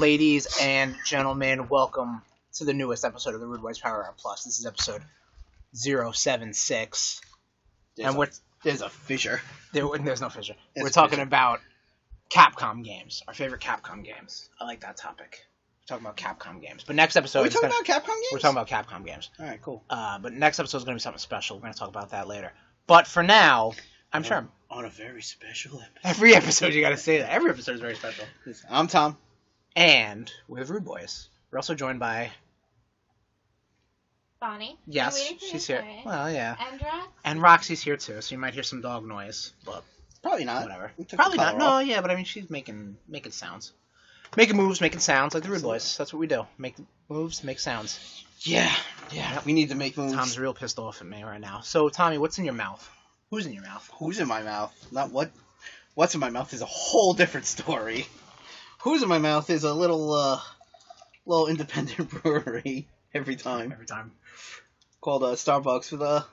Ladies and gentlemen, welcome to the newest episode of the RudeBoyz Power Hour Plus. This is episode 076. There's a fissure. There's no fissure. We're talking about Capcom games, our favorite Capcom games. I like that topic. We're talking about Capcom games. But next episode... Are we talking about Capcom games? We're talking about Capcom games. Alright, cool. But next episode is going to be something special. We're going to talk about that later. But for now, I'm Sherm. On a very special episode. Every episode you got to say that. Every episode is very special. I'm Tom. And we're RudeBoyz. We're also joined by... Bonnie. Yes, she's here. Right? Well, yeah. And Rox. And Roxy's here too, so you might hear some dog noise, but probably not. Whatever. Probably not. No, yeah, but I mean, she's making sounds, making moves, making sounds like the RudeBoyz. That's what we do. Make moves, make sounds. Yeah. We need to make moves. Tom's real pissed off at me right now. So, Tommy, what's in your mouth? Who's in your mouth? Who's in my mouth? Not what. What's in my mouth is a whole different story. Who's in my mouth is a little independent brewery every time. Called Starbucks with a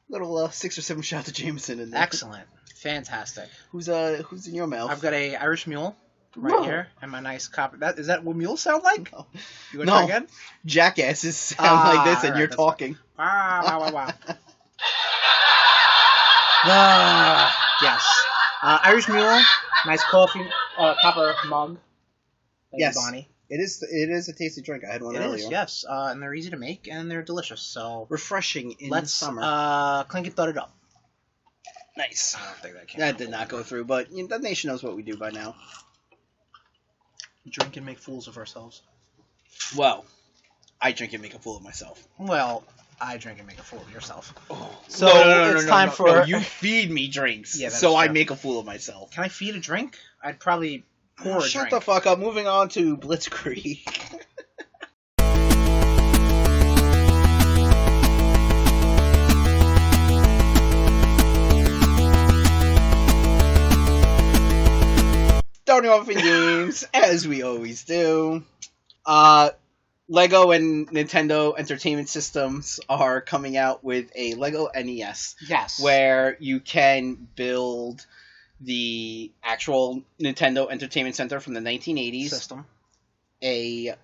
little 6 or 7 shots of Jameson in there. Excellent, fantastic. Who's in your mouth? I've got a Irish Mule right here, and my nice copper. Is that what mules sound like? No. You want to try again? Jackasses sound like this, and right, you're talking. Wow. Yes. Irish Mule, nice coffee, copper mug. Thank you, Bonnie. It is a tasty drink. I had one earlier. It is, yes. And they're easy to make, and they're delicious. So refreshing in the summer. Let's clink it, thud it up. Nice. I don't think that came That did not go through, but the nation knows what we do by now. Drink and make fools of ourselves. Well, I drink and make a fool of myself. Well, I drink and make a fool of yourself. Oh. So it's time for... No, you feed me drinks, so I make a fool of myself. Can I feed a drink? I'd probably pour a drink. Shut the fuck up. Moving on to Blitzkrieg. Starting off in games, as we always do. Lego and Nintendo Entertainment Systems are coming out with a Lego NES. Yes. Where you can build the actual Nintendo Entertainment Center from the 1980s. System. A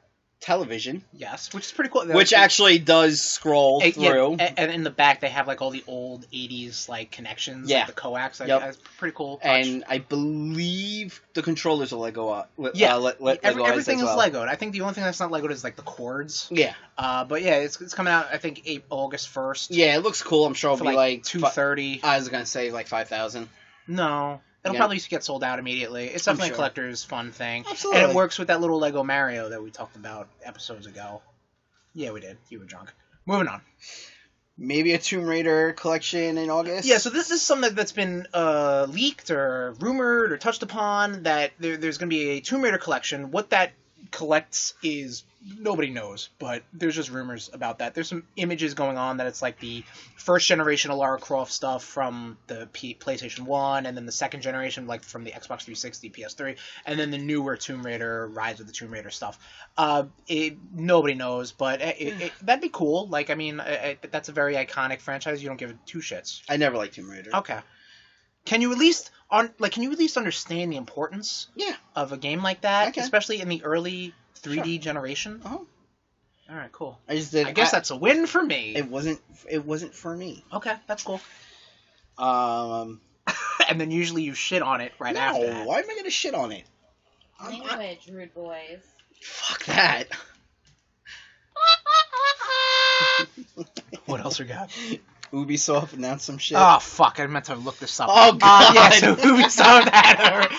television. Yes, which is pretty cool. Which actually does scroll through. Yeah, and in the back they have like all the old 80s like connections. Yeah. Like the coax. That's pretty cool. Touch. And I believe the controllers are Lego. Everything is well. Legoed. I think the only thing that's not Legoed is like the cords. Yeah. But yeah, it's coming out I think August 1st. Yeah, it looks cool. I'm sure it'll be like $230. I was gonna say like 5,000. No. It'll probably get sold out immediately. It's definitely a collector's fun thing. Absolutely. And it works with that little Lego Mario that we talked about episodes ago. Yeah, we did. You were drunk. Moving on. Maybe a Tomb Raider collection in August? Yeah, so this is something that's been leaked or rumored or touched upon, that there's going to be a Tomb Raider collection. What that collects is... nobody knows, but there's just rumors about that. There's some images going on that it's like the first generation of Lara Croft stuff from the PlayStation 1, and then the second generation like from the Xbox 360, PS3, and then the newer Tomb Raider, Rise of the Tomb Raider stuff. Nobody knows, but that'd be cool. Like, I mean, that's a very iconic franchise. You don't give it two shits. I never liked Tomb Raider. Okay. Can you at least understand the importance of a game like that, especially in the early 3D generation? Oh. All right, cool. I guess that's a win for me. It wasn't for me. Okay, that's cool. And then usually you shit on it after that. Why am I gonna shit on it? Language, RudeBoyz. Fuck that. What else we got? Ubisoft announced some shit. Oh, fuck. I meant to look this up. Oh, God. Yeah, so Ubisoft had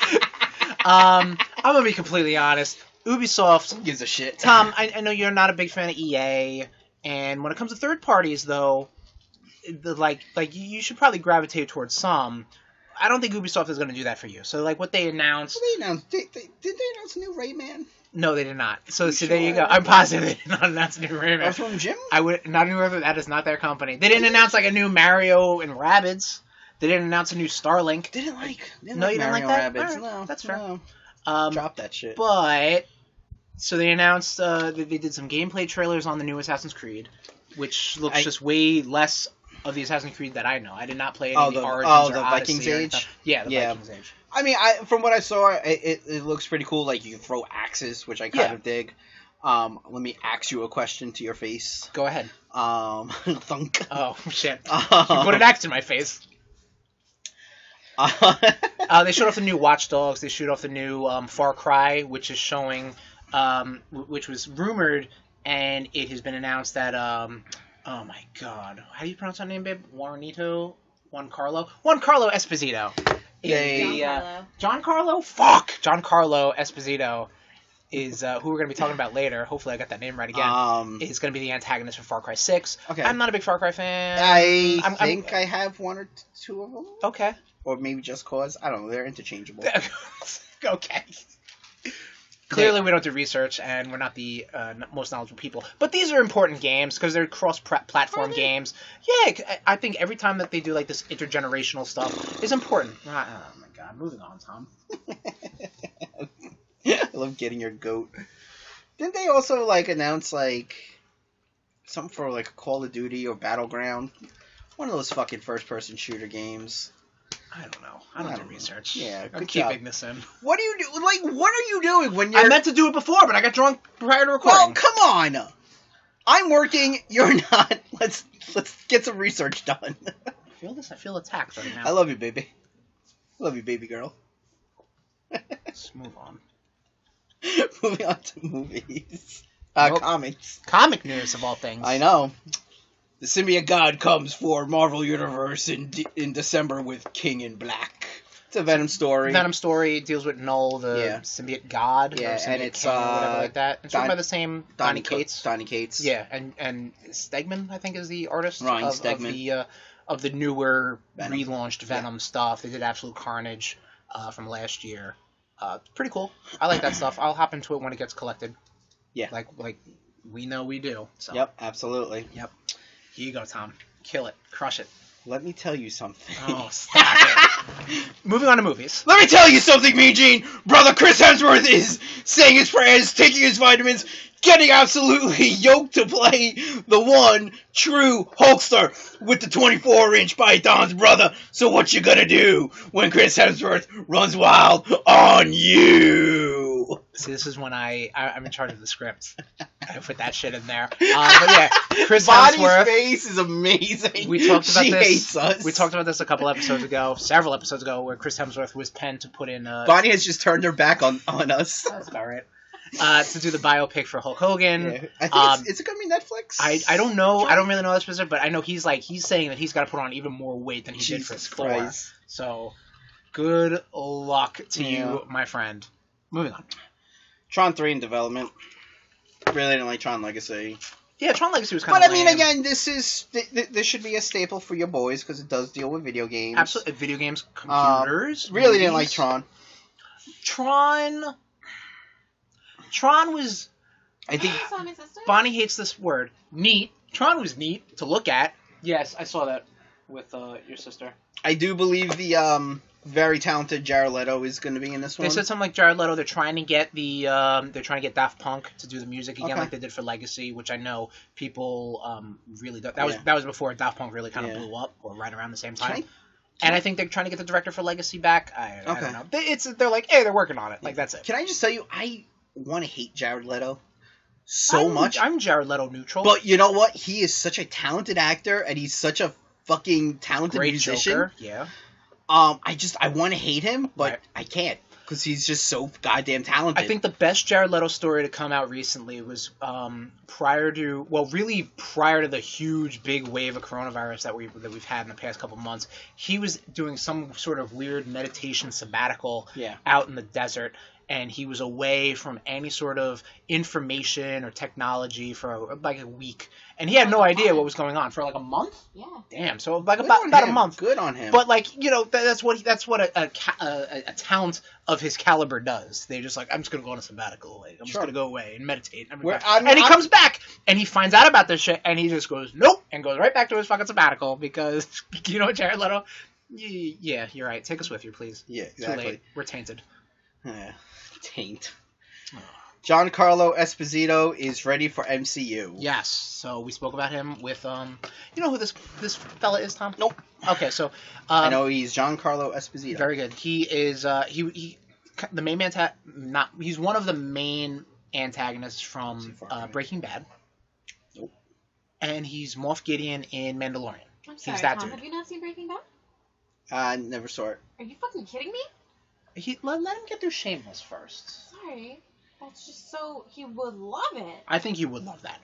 I'm going to be completely honest. Ubisoft... Who gives a shit? Tom, I know you're not a big fan of EA, and when it comes to third parties, though, you should probably gravitate towards some. I don't think Ubisoft is going to do that for you. So, like, what they announced... Did they announce a new Rayman? No, they did not. So there you go. I'm positive they did not announce a new Rayman. That's from Jim? That is not their company. They didn't announce like a new Mario and Rabbids. They didn't announce a new Starlink. Didn't like Mario like that? Rabbids. Right, no, that's fair. No. Drop that shit. But so they announced they did some gameplay trailers on the new Assassin's Creed, which looks just way less of the Assassin's Creed that I know. I did not play any of the Origins or the Odyssey Vikings or Age? anything. Yeah, the Vikings Age. I mean, from what I saw, it looks pretty cool. Like, you can throw axes, which I kind of dig. Let me ask you a question to your face. Go ahead. Thunk. Oh, shit. You put an axe in my face. They showed off the new Watch Dogs. They showed off the new Far Cry, which is showing, which was rumored, and it has been announced that, oh my god, how do you pronounce that name, babe? Juancarlo Esposito. Giancarlo? Fuck! Giancarlo Esposito is who we're going to be talking about later. Hopefully I got that name right again. Is going to be the antagonist for Far Cry 6. Okay. I'm not a big Far Cry fan. I think I have one or two of them. Okay. Or maybe Just Cause. I don't know. They're interchangeable. Okay. Clearly we don't do research, and we're not the most knowledgeable people. But these are important games, because they're cross-platform games. Yeah, I think every time that they do like this intergenerational stuff is important. Oh my god, moving on, Tom. I love getting your goat. Didn't they also like announce like something for like a Call of Duty or Battleground? One of those fucking first-person shooter games. I don't know. I don't do research. Yeah, I'm keeping this in. What do you do? Like, what are you doing when you're... I meant to do it before, but I got drunk prior to recording. Well, come on. I'm working. You're not. Let's get some research done. I feel this. I feel attacked right now. I love you, baby. I love you, baby girl. Let's move on. Moving on to movies. Comics. Comic news, of all things. I know. The Symbiote God comes for Marvel Universe in December with King in Black. It's a Venom story. Venom story deals with Null, the symbiote god. Yeah, or and it's or whatever like that. It's written by the same Donny Cates. Donny Cates. Yeah, and Stegman, I think, is the artist of the newer relaunched Venom stuff. They did Absolute Carnage from last year. Pretty cool. I like that stuff. I'll hop into it when it gets collected. Yeah, like we know we do. So. Yep, absolutely. Yep. Here you go, Tom. Kill it. Crush it. Let me tell you something. Oh, stop it. Moving on to movies. Let me tell you something, Mean Gene. Brother Chris Hemsworth is saying his prayers, taking his vitamins, getting absolutely yoked to play the one true Hulkster with the 24-inch Python's brother. So what you gonna do when Chris Hemsworth runs wild on you? See, this is when I'm in charge of the script. I put that shit in there. But yeah, Chris Hemsworth. Bonnie's face is amazing. We talked about she this. Hates us. We talked about this several episodes ago, where Chris Hemsworth was penned to put in. Bonnie has just turned her back on us. That's about right. To do the biopic for Hulk Hogan. Yeah. I think is it gonna be Netflix? I don't know. I don't really know that specific, but I know he's saying that he's got to put on even more weight than he did for Thor. So, good luck to you, my friend. Moving on. Tron 3 in development. Really didn't like Tron Legacy. Yeah, Tron Legacy was kind of lame. But I mean, again, this should be a staple for your boys because it does deal with video games. Absolutely, video games, computers. Really didn't like Tron. Tron was. I think Bonnie hates this word. Neat. Tron was neat to look at. Yes, I saw that with your sister. I do believe the very talented Jared Leto is going to be in this one. They said something like Jared Leto. They're trying to get Daft Punk to do the music again, like they did for Legacy, which I know people really do. That was before Daft Punk really kind of blew up, or right around the same time. And I think they're trying to get the director for Legacy back. I don't know. They're like, hey, they're working on it. Like that's it. Can I just tell you, I want to hate Jared Leto so much. I'm Jared Leto neutral. But you know what? He is such a talented actor, and he's such a fucking talented musician. Joker. Yeah. I want to hate him, but I can't because he's just so goddamn talented. I think the best Jared Leto story to come out recently was prior to the huge big wave of coronavirus that we've had in the past couple months. He was doing some sort of weird meditation sabbatical out in the desert. And he was away from any sort of information or technology for like a week. And he had no idea what was going on for like a month. Yeah. Damn. So like about a month. Good on him. But like that's what a talent of his caliber does. They're just like, I'm just gonna go on a sabbatical. Like, I'm just gonna go away and meditate. And he comes back and he finds out about this shit and he just goes nope and goes right back to his fucking sabbatical because Jared Leto. Yeah, you're right. Take us with you, please. Yeah, exactly. Too late. We're tainted. Yeah. Taint. Giancarlo Esposito is ready for MCU. Yes. So we spoke about him with you know who this fella is, Tom? Nope. Okay, so I know he's Giancarlo Esposito. Very good. He is he the main he's one of the main antagonists from Breaking Bad. Nope. And he's Moff Gideon in Mandalorian. I'm sorry, he's that Tom, dude. have you not seen Breaking Bad? I never saw it. Are you fucking kidding me? Let him get through Shameless first. Sorry. That's just so... He would love it. I think he would love that.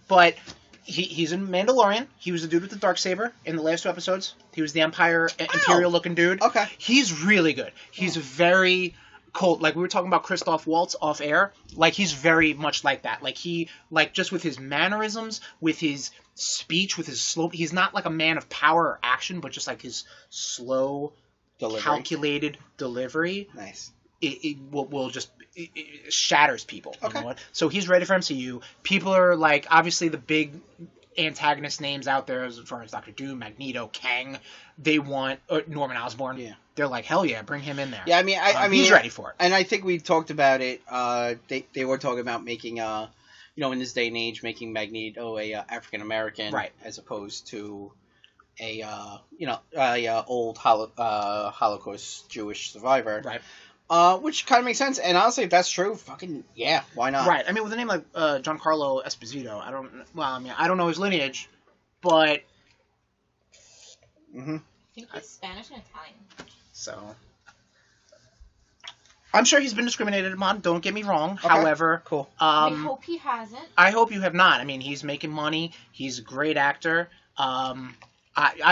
But he's in Mandalorian. He was the dude with the Darksaber in the last 2 episodes. He was the Imperial-looking dude. Okay. He's really good. He's very cold. Like, we were talking about Christoph Waltz off air. Like, he's very much like that. Like, just with his mannerisms, with his speech, with his slow... He's not like a man of power or action, but just like his slow, calculated delivery. Nice. It will just... It shatters people. Okay. You know what? So he's ready for MCU. People are like, obviously the big antagonist names out there as far as Doctor Doom, Magneto, Kang. They want Norman Osborn. Yeah. They're like, hell yeah, bring him in there. Yeah, I mean, he's ready for it. And I think we talked about it. They were talking about making in this day and age, making Magneto a African American, right, as opposed to a old Holocaust Jewish survivor, right. Which kind of makes sense, and honestly, if that's true, fucking yeah, why not? Right. I mean, with a name like Giancarlo Esposito, I don't know his lineage, but I think he's Spanish and Italian. So I'm sure he's been discriminated upon. Don't get me wrong. Okay. However, cool. I hope he hasn't. I hope you have not. I mean, he's making money. He's a great actor. I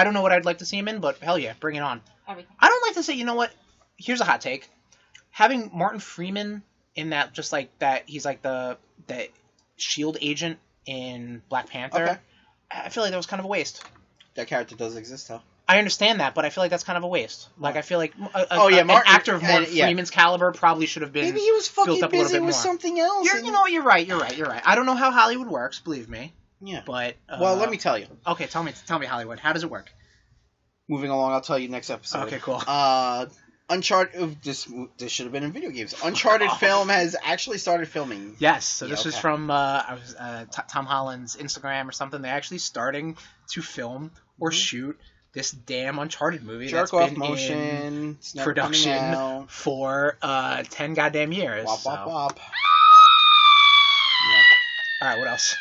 don't know what I'd like to see him in, but hell yeah, bring it on. Everything. I don't like to say. You know what? Here's a hot take. Having Martin Freeman in that, just like that, he's like the SHIELD agent in Black Panther. Okay. I feel like that was kind of a waste. That character does exist, though. I understand that, but I feel like that's kind of a waste. Like, I feel like an Martin, actor of Martin Freeman's caliber probably should have been. Maybe he was fucking built up busy a little bit with more. something else. You know what? You're right. I don't know how Hollywood works. Believe me. Yeah. But well, let me tell you. Okay, tell me Hollywood. How does it work? Moving along, I'll tell you next episode. Okay, cool. Uncharted. This should have been in video games. Uncharted film has actually started filming. Yes. So this was from Tom Holland's Instagram or something. They're actually starting to film or shoot this damn Uncharted movie Jerk that's off been motion in it's never production for 10 goddamn years. Wop wop wop. Yeah. All right. What else?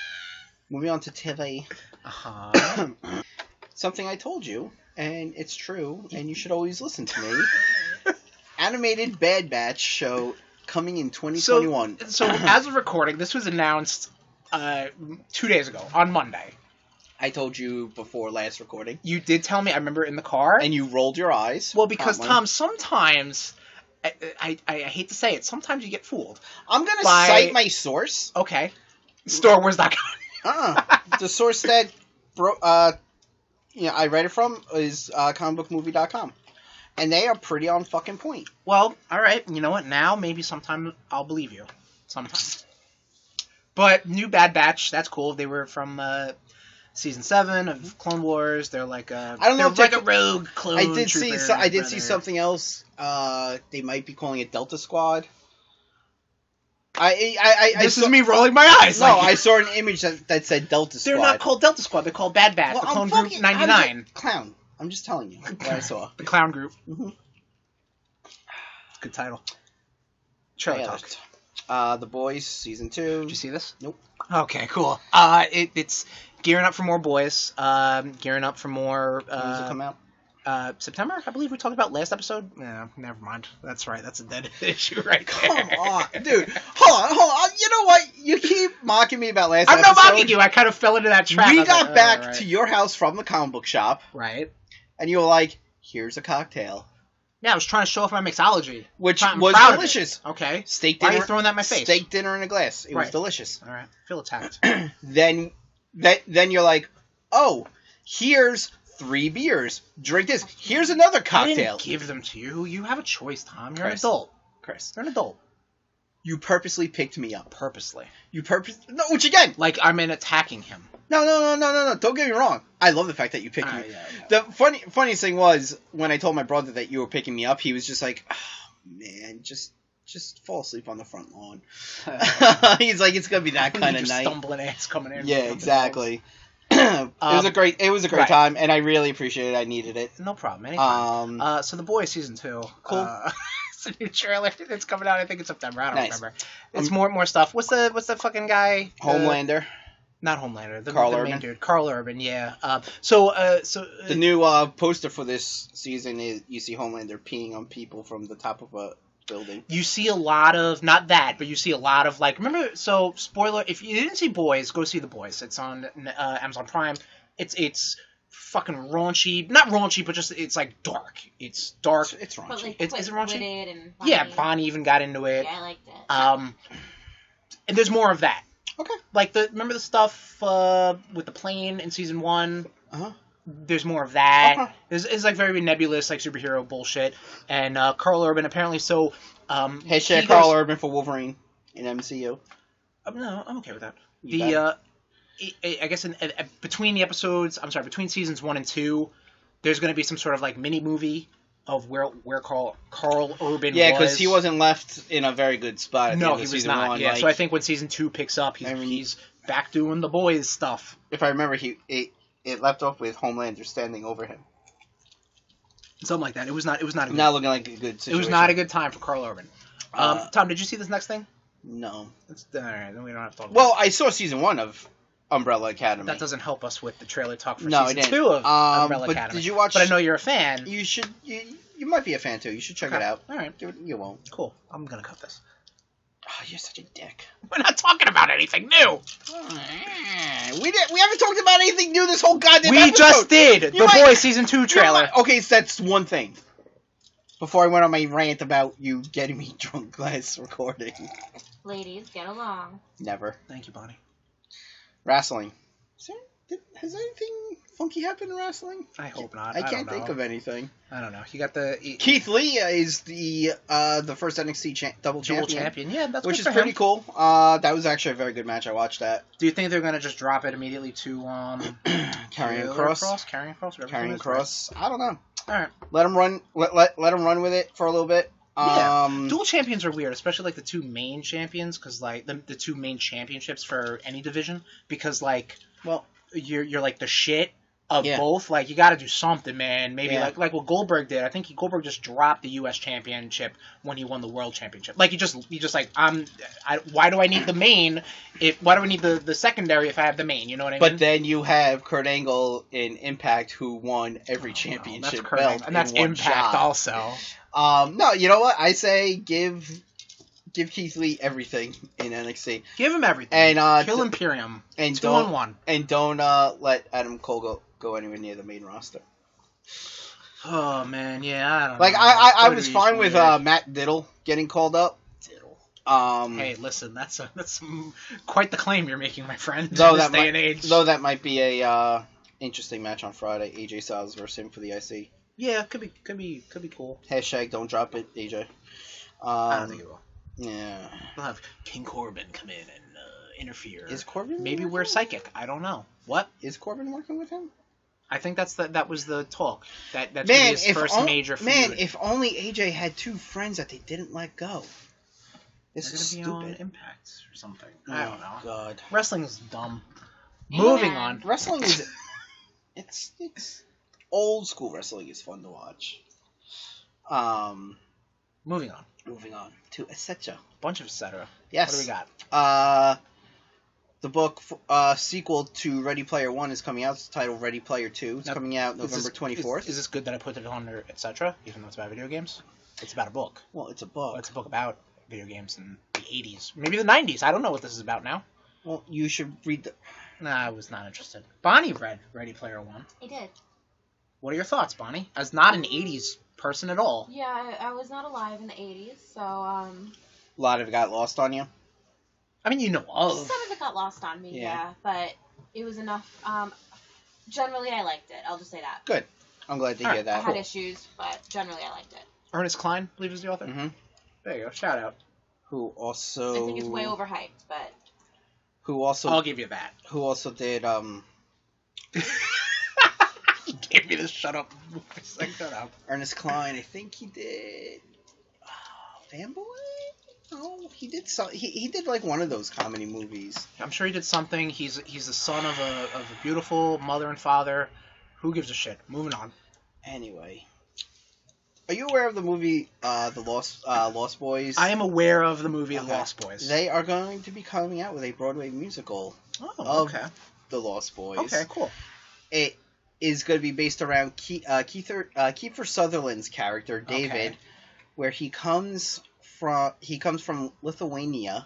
Moving on to TV. Something I told you, and it's true, and you should always listen to me. Animated Bad Batch show coming in 2021. So as of recording, this was announced 2 days ago, on Monday. I told you before last recording. You did tell me, I remember in the car. And you rolled your eyes. Well, because, Tom, sometimes, I hate to say it, sometimes you get fooled. I'm going to cite my source. Okay. StoreWars.com. The source that I read it from is comicbookmovie.com. And they are pretty on fucking point. Well, alright, you know what, now maybe sometime I'll believe you. Sometime. But new Bad Batch, that's cool. They were from season 7 of Clone Wars. They're like a a rogue clone. I did see something else. They might be calling it Delta Squad. This is me rolling my eyes. No, I saw an image that said Delta Squad. They're not called Delta Squad. They're called Bad Batch. The Clone Group 99. Clown. I'm just telling you what I saw. The Clown Group. Mm-hmm. Good title. Trailer talk. The Boyz season 2. Did you see this? Nope. Okay, cool. It's gearing up for more Boyz. Gearing up for more. When does it come out? September, I believe we talked about last episode. No, never mind. That's right. That's a dead issue right there. Come on, dude. Hold on. You know what? You keep mocking me about last episode. I'm not mocking you. I kind of fell into that trap. We got back to your house from the comic book shop. Right. And you were like, here's a cocktail. Yeah, I was trying to show off my mixology. Which was delicious. Okay. Steak dinner. Why are you throwing that in my face? Steak dinner in a glass. It was delicious. All right. I feel attacked. Then you're like, oh, here's 3 beers. Drink this. Here's another cocktail. I didn't give them to you. You have a choice, Tom. You're an adult. Chris. You're an adult. You purposely picked me up. Purposely. No, which again? Like I'm in attacking him. No. Don't get me wrong. I love the fact that you picked me. Yeah. The funniest thing was when I told my brother that you were picking me up, he was just like, oh, man, just just fall asleep on the front lawn. He's like, it's gonna be that kind of night. Stumbling ass coming in. Yeah, exactly. It was a great right. time, and I really appreciate it. I needed it. No problem. Anytime. So the Boyz season 2. Cool. It's a new trailer. It's coming out. I think in September. I don't Nice. remember. It's more stuff. What's the fucking guy? Homelander. Not Homelander. The Carl main Urban. dude. Carl Urban. Yeah. The new poster for this season is you see Homelander peeing on people from the top of a building. You see a lot of, not that, but you see a lot of, like, remember, so, spoiler, if you didn't see Boyz, go see The Boyz. It's on Amazon Prime. It's fucking raunchy. Not raunchy, but just, it's, like, dark. It's dark. It's raunchy. But, like, Is it raunchy? and Bonnie. Yeah, Bonnie even got into it. Yeah, I liked it. And there's more of that. Okay. Like, remember the stuff with the plane in Season 1? Uh-huh. There's more of that. Okay. It's like very nebulous, like superhero bullshit. And Carl Urban apparently Hashtag Carl Urban for Wolverine in MCU. No, I'm okay with that. I guess between the episodes, between seasons 1 and 2, there's going to be some sort of like mini movie of where Carl Urban was. Yeah, because he wasn't left in a very good spot at the end of he was season not. 1. Yeah, like, so I think when season 2 picks up, he's back doing the Boyz stuff. if I remember, it left off with Homelander standing over him. Something like that. It was not a good. Not looking like a good situation. It was not a good time for Carl Urban. Tom, did you see this next thing? No. All right, then we don't have to talk about Well, I saw season 1 of Umbrella Academy. That doesn't help us with the trailer talk for No, season it didn't. 2 of Umbrella but Academy. did you watch? But I know you're a fan. You should. You might be a fan too. You should check it out. All right. You won't. Cool. I'm gonna cut this. Oh, you're such a dick. We're not talking about anything new. We haven't talked about anything new this whole goddamn episode. We just did. Boyz season 2 trailer. Okay, so that's one thing. Before I went on my rant about you getting me drunk last recording. Ladies, get along. Never. Thank you, Bonnie. Wrestling. Has anything funky happened in wrestling? I hope not. I can't think of anything. I don't know. You got the Keith Lee is the first NXT double champion. Yeah, that's which good is for pretty him. cool. That was actually a very good match. I watched that. Do you think they're gonna just drop it immediately to Karrion Kross? Karrion Kross. I don't know. All right. Let him run. Let him run with it for a little bit. Dual champions are weird, especially like the two main champions, because like the two main championships for any division, because like, well, you're like the shit of both. Like you got to do something, man. Maybe like what Goldberg did. I think Goldberg just dropped the U.S. championship when he won the world championship. Like he just like why do I need the main? Why do I need the secondary if I have the main? You know what I mean? But then you have Kurt Angle in Impact who won every championship belt, and that's Impact also. No, you know what? I say give Keith Lee everything in NXT. Give him everything. And kill Imperium. And 2-on-1. And don't let Adam Cole go anywhere near the main roster. Oh man, yeah, I don't know. I was fine with Matt Diddle getting called up. Hey, listen, that's quite the claim you're making, my friend. Though in this that day and age. Though that might be a interesting match on Friday. AJ Styles versus him for the IC. Yeah, could be cool. Hashtag don't drop it, AJ. I don't think it will. Yeah. We'll have King Corbin come in and interfere. Is Corbin? Maybe we're psychic. I don't know. What? Is Corbin working with him? I think that was the talk. That's his first major feud. Man, if only AJ had two friends that they didn't let go. This is stupid. On Impact or something. I don't know. God. Wrestling is dumb. Moving on. Wrestling is it's old school wrestling is fun to watch. Moving on to etc. Bunch of etc. Yes. What do we got? The book sequel to Ready Player One is coming out. It's titled Ready Player Two. It's coming out November 24th. Is this good that I put it under etc. Even though it's about video games? It's about a book. Well, it's a book. Well, it's a book about video games in the 80s, maybe the 90s. I don't know what this is about now. Well, you should read the. Nah, I was not interested. Bonnie read Ready Player One. I did. What are your thoughts, Bonnie? As not an 80s person at all. Yeah, I was not alive in the 80s, so A lot of it got lost on you? I mean, you know of. Some of it got lost on me, yeah, but it was enough. Generally, I liked it. I'll just say that. Good. I'm glad to hear that. I had issues, but generally, I liked it. Ernest Cline, I believe, is the author. Mm-hmm. There you go. Shout out. Who also... I think it's way overhyped, but... Who also... I'll give you that. Who also did, He gave me the shut up. Shut up. Ernest Cline, I think he did... Fanboy? Oh, he did he did like one of those comedy movies. I'm sure he did something. He's the son of a beautiful mother and father. Who gives a shit? Moving on. Anyway, are you aware of the movie The Lost Boys? I am aware of the movie The Lost Boys. They are going to be coming out with a Broadway musical of The Lost Boys. Okay, cool. It is going to be based around Kiefer Sutherland's character David, where he comes from Lithuania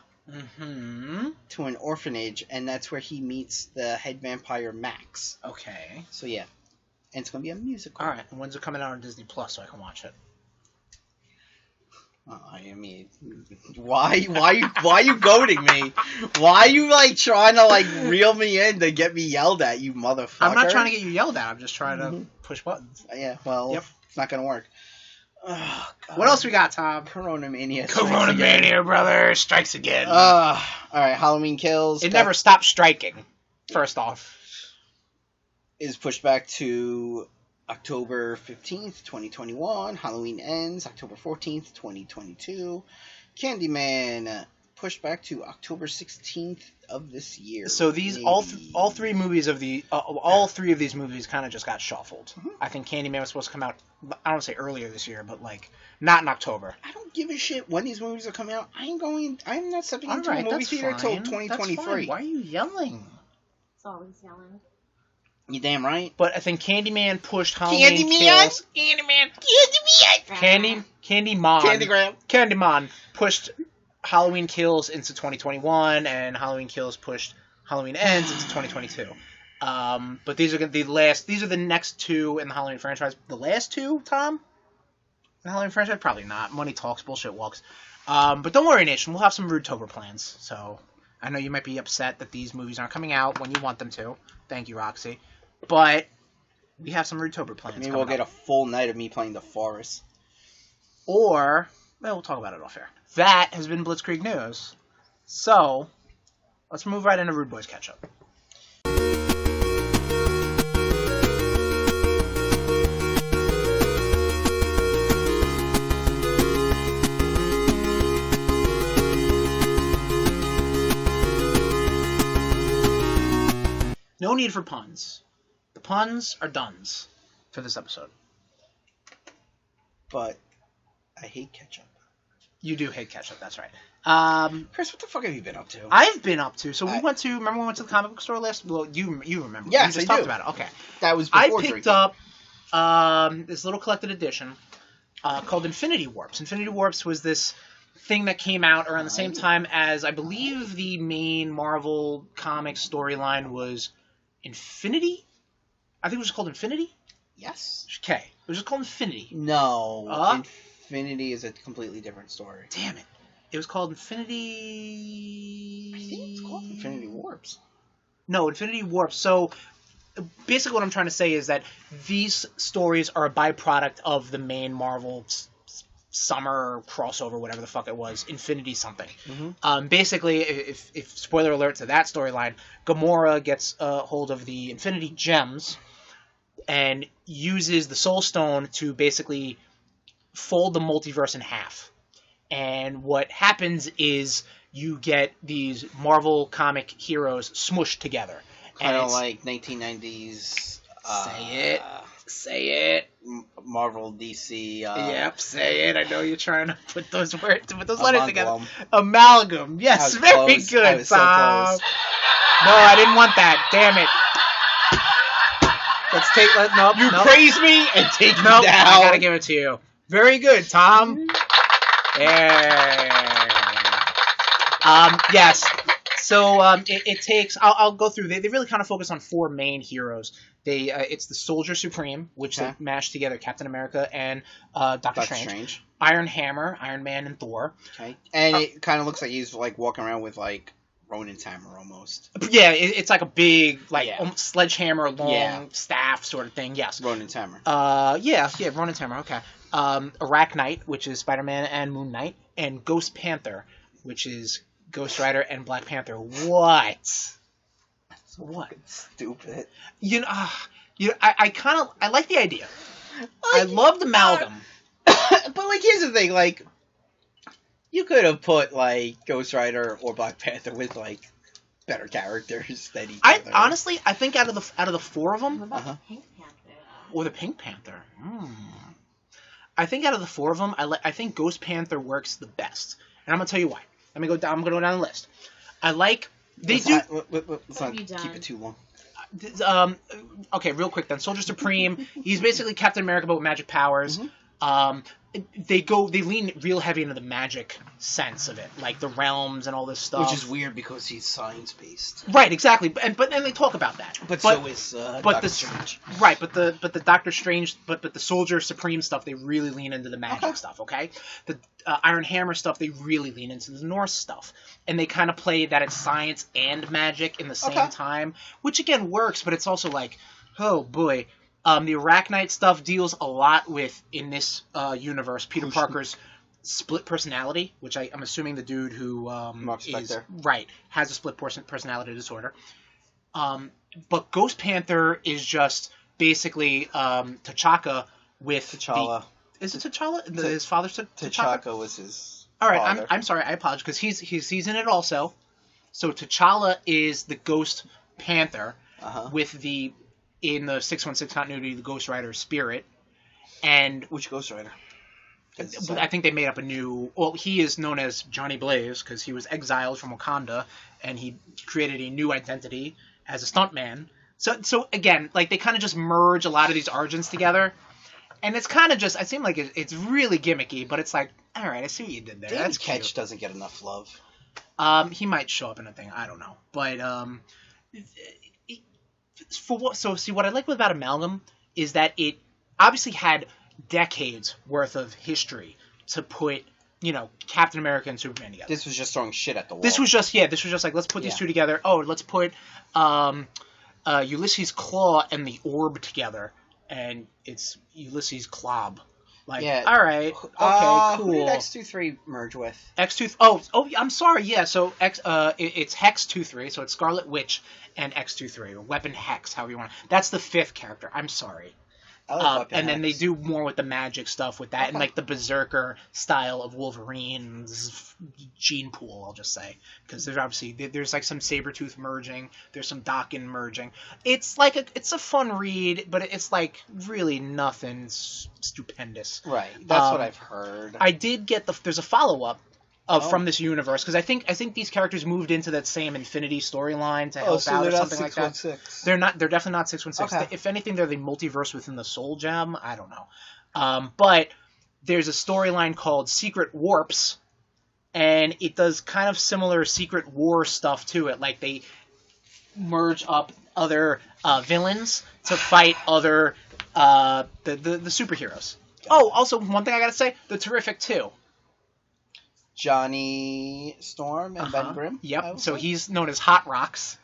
to an orphanage, and that's where he meets the head vampire Max. Okay. So yeah, and it's gonna be a musical. All right. And when's it coming out on Disney Plus so I can watch it? I mean, why you goading me? Why you like trying to like reel me in to get me yelled at, you motherfucker? I'm not trying to get you yelled at. I'm just trying to push buttons. Yeah. Well, it's not gonna work. Oh, what else we got, Tom? Corona Mania. Corona Mania, brother, strikes again. All right, Halloween Kills. It never stopped striking. First off, is pushed back to October 15th, 2021. Halloween Ends October 14th, 2022. Candyman pushed back to October 16th of this year. So these all three movies of the all three of these movies kind of just got shuffled. I think Candyman was supposed to come out, I don't want to say earlier this year, but like not in October. I don't give a shit when these movies are coming out. I'm not stepping into a movie theater until 2023. Why are you yelling? It's always yelling. You damn right. But I think Candyman pushed Halloween Kills. Candyman pushed Halloween Kills into 2021, and Halloween Kills pushed Halloween Ends into 2022. But these are the next two in the Halloween franchise. The last two, Tom? In the Halloween franchise? Probably not. Money talks, bullshit walks. But don't worry, Nation. We'll have some RudeTober plans. So I know you might be upset that these movies aren't coming out when you want them to. Thank you, Roxy. But we have some RudeTober plans. Maybe we'll get a full night of me playing The Forest. Or, well, we'll talk about it off air. That has been Blitzkrieg News. So, let's move right into RudeBoyz CatchUp. No need for puns. The puns are dones for this episode. But I hate ketchup. You do hate ketchup, that's right. Chris, what the fuck have you been up to? I've been up to. So we went to. Remember we went to the comic book store last? Well, you remember? Yes, we just I talked do. about it. Okay. That was before I picked up this little collected edition called Infinity Warps. Infinity Warps was this thing that came out around the same time as, I believe, the main Marvel comic storyline was Infinity. I think it was just called Infinity. Yes. Okay. It was just called Infinity. No. Infinity is a completely different story. Damn it. It was called Infinity... I think it's called Infinity Warps. No, Infinity Warps. So, basically what I'm trying to say is that these stories are a byproduct of the main Marvel summer crossover, whatever the fuck it was, Infinity something. Mm-hmm. Basically, if spoiler alert to that storyline, Gamora gets a hold of the Infinity Gems and uses the Soul Stone to basically fold the multiverse in half. And what happens is you get these Marvel comic heroes smushed together. Kind of like 1990s... Say it. Marvel, DC... yep, say it. I know you're trying to put those letters together. Amalgam. Amalgam. Yes, very close. good, so Tom. close. No, I didn't want that. Damn it. Let's take... You praise me and take me down. I gotta give it to you. Very good, Tom. Yeah. Yes. So it takes. I'll go through. They really kind of focus on four main heroes. It's the Soldier Supreme, which they mashed together Captain America and Doctor Strange. Iron Hammer, Iron Man, and Thor. Okay. And it kind of looks like he's like walking around with like Ronin's hammer almost. Yeah, it's like a big sledgehammer, long staff sort of thing. Yes. Ronin's hammer. Yeah, Ronin's hammer. Okay. Arachnite, which is Spider-Man and Moon Knight, and Ghost Panther, which is Ghost Rider and Black Panther. What? Stupid. I like the idea. I love the amalgam. But like, here's the thing, like, You could have put like Ghost Rider or Black Panther with like better characters than each other. Honestly, I think out of the four of them, What about Pink Panther? or the Pink Panther. I think out of the four of them, I think Ghost Panther works the best, and I'm gonna tell you why. I'm gonna go down the list. I like Let's not keep it too long. Okay, real quick then. Soldier Supreme. He's basically Captain America but with magic powers. They lean real heavy into the magic sense of it, like the realms and all this stuff. Which is weird because he's science based. Right, exactly. And they talk about that. But so is Doctor Strange. Right, but the Doctor Strange, but the Soldier Supreme stuff, they really lean into the magic stuff. Okay, the Iron Hammer stuff, they really lean into the Norse stuff, and they kind of play that it's science and magic in the same time, which again works, but it's also like, oh boy. The Arachnite stuff deals a lot with, in this universe, Peter Parker's split personality, which I'm assuming the dude who has a split personality disorder. But Ghost Panther is just basically T'Chaka with T'Challa. Is it T'Challa? His father's T'Chaka was his All right, father. I'm sorry, I apologize, because he's in it also. So T'Challa is the Ghost Panther with the... in the 616 continuity, the Ghost Rider spirit, and... Which Ghost Rider? I think they made up a new... Well, he is known as Johnny Blaze, because he was exiled from Wakanda, and he created a new identity as a stuntman. So again, like, they kind of just merge a lot of these origins together, and it's kind of just... It seems like it's really gimmicky, but it's like, alright, I see what you did there. David Ketch doesn't get enough love. He might show up in a thing, I don't know. But, what I like about Amalgam is that it obviously had decades worth of history to put, Captain America and Superman together. This was just throwing shit at the wall. This was just like, let's put these two together. Oh, let's put Ulysses Claw and the Orb together, and it's Ulysses Clob. Like, all right, okay, cool. Who did X-23 merge with? Oh, I'm sorry. Yeah, so it's Hex 2-3, so it's Scarlet Witch and X-23, or Weapon Hex, however you want. That's the fifth character. I'm sorry. I like Weapon and then they Hex. do more with the magic stuff with that, and like the Berserker style of Wolverine's gene pool, I'll just say, because there's like some Sabretooth merging, there's some Daken merging. It's like it's a fun read, but it's like really nothing stupendous. Right, that's what I've heard. I did get there's a follow-up from this universe, because I think these characters moved into that same Infinity storyline to help out or something like that. They're definitely not 616. Okay. If anything, they're the multiverse within the Soul Gem. I don't know. But there's a storyline called Secret Warps, and it does kind of similar Secret War stuff to it. Like, they merge up other villains to fight other the superheroes. Oh, also, one thing I gotta say, the Terrific 2. Johnny Storm and Ben Grimm. Yep. So he's known as Hot Rocks.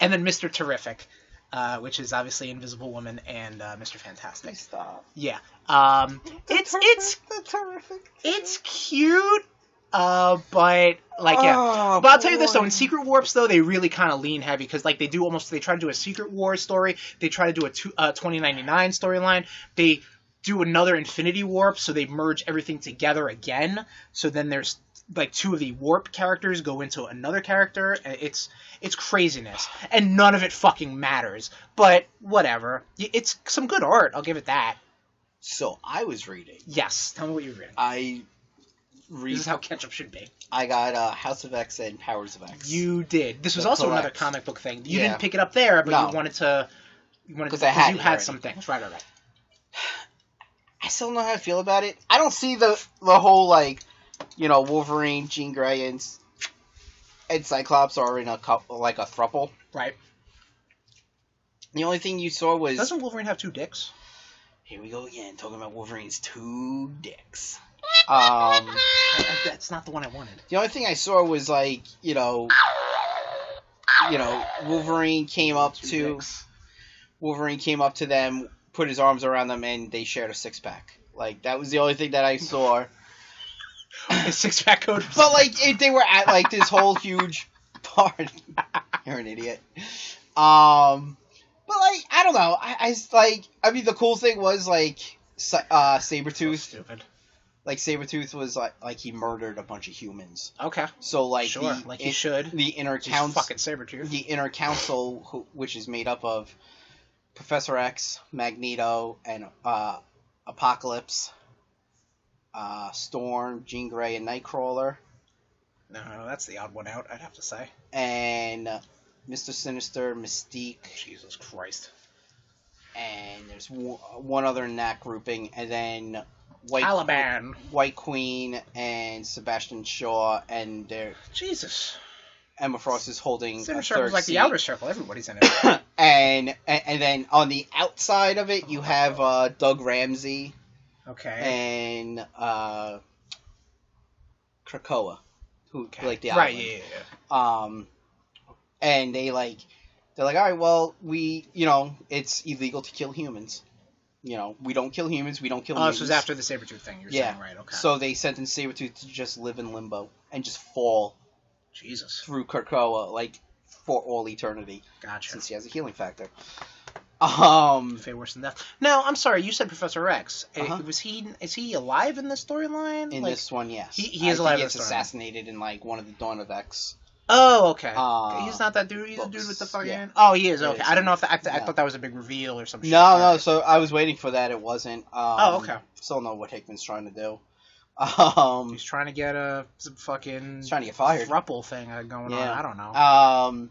And then Mr. Terrific, which is obviously Invisible Woman and Mr. Fantastic. Stop. Yeah. It's terrific. It's cute. But like, yeah. But I'll tell you this though, in Secret Warps though, they really kind of lean heavy, because like they try to do a Secret Wars story. They try to do a 2099 storyline. They do another Infinity Warp, so they merge everything together again. So then there's like two of the Warp characters go into another character. It's craziness, and none of it fucking matters. But whatever, it's some good art. I'll give it that. So I was reading. Yes, tell me what you're reading. This is how CatchUp should be. I got House of X and Powers of X. You did. This was also another comic book thing. You didn't pick it up there, but you wanted to. Because you had some things. Right. I still don't know how I feel about it. I don't see the whole, like, Wolverine, Jean Grey, and Cyclops are in a throuple. Right. The only thing you saw was... Doesn't Wolverine have two dicks? Here we go again, talking about Wolverine's two dicks. That's not the one I wanted. The only thing I saw was, like, Wolverine came up to them, put his arms around them, and they shared a six-pack. Like, that was the only thing that I saw. A six-pack code. But, like, they were at, like, this whole huge party. You're an idiot. But, like, I don't know. I mean, the cool thing was, like, Sabretooth. Stupid. like Sabretooth was like he murdered a bunch of humans. Okay. So like sure, like he should. The inner Just council, fucking Sabretooth. the inner council, which is made up of Professor X, Magneto, and Apocalypse, Storm, Jean Grey, and Nightcrawler. No, that's the odd one out, I'd have to say. And Mr. Sinister, Mystique. Jesus Christ. And there's one other in that grouping, and then White Queen and Sebastian Shaw, and their Jesus. Emma Frost is holding Inner a Circle's third like seat. the outer circle. Everybody's in it. and then on the outside of it, you have Doug Ramsey. Okay. And Krakoa, who like the right, island. yeah. And they're like, all right, well, it's illegal to kill humans. We don't kill humans. We don't kill mutants. This was after the Sabretooth thing. You're saying, right? Okay. So they sentenced Sabretooth to just live in limbo and just fall. Jesus. Through Krakoa, like for all eternity. Gotcha. Since he has a healing factor. Fate worse than death. Now, I'm sorry, you said Professor X. Is he alive in this storyline? In this one, yes. He is alive in this storyline. He gets assassinated in like one of the Dawn of X. Oh, okay. He's not that dude. He's the dude with the fucking. Yeah. Oh, he is. Okay. I don't know if I thought that was a big reveal or some shit. No. So I was waiting for that. It wasn't. Okay. Still don't know what Hickman's trying to do. He's trying to get some fucking. He's trying to get fired. Thruple thing going on. I don't know.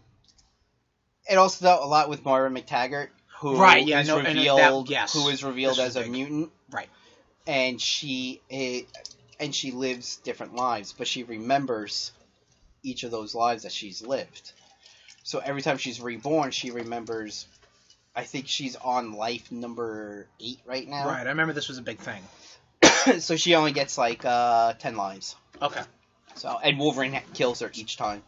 It also dealt a lot with Moira McTaggart, who is revealed as a mutant. Right. And she lives different lives, but she remembers each of those lives that she's lived. So every time she's reborn, she remembers. I think she's on life number 8 right now. Right. I remember this was a big thing. So she only gets like 10 lives. Okay. So and Wolverine kills her each time.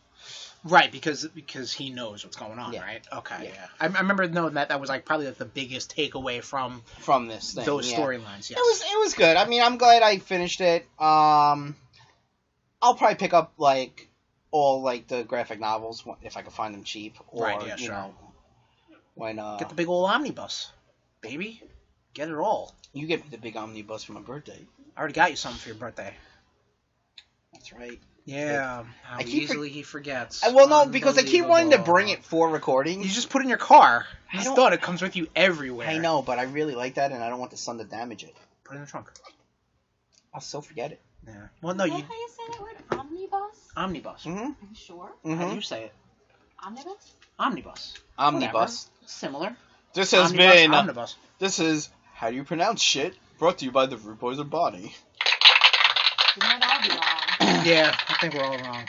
Right, because he knows what's going on, right? Okay, yeah. I remember knowing that was like probably like the biggest takeaway from this thing. Those storylines. Yes. It was good. I mean, I'm glad I finished it. I'll probably pick up like all like the graphic novels if I can find them cheap. Or, right. Yeah. Sure. When get the big old omnibus, baby. Get it all. You get me the big omnibus for my birthday. I already got you something for your birthday. That's right. Yeah, how easily he forgets. Well, no, because I keep wanting to bring it for recording. You just put it in your car. It's done. It comes with you everywhere. I know, but I really like that, and I don't want the sun to damage it. Put it in the trunk. I'll still forget it. Yeah. Well, no, Is that how you say that word? Omnibus? Omnibus. Mm-hmm. Are you sure? Mm-hmm. How do you say it? Omnibus? Omnibus. Omnibus. Whatever. Similar. This has Omnibus, been... Omnibus. This is How Do You Pronounce Shit? Brought to you by the RudeBoyz of Bonnie. We might all be wrong. Yeah, I think we're all wrong.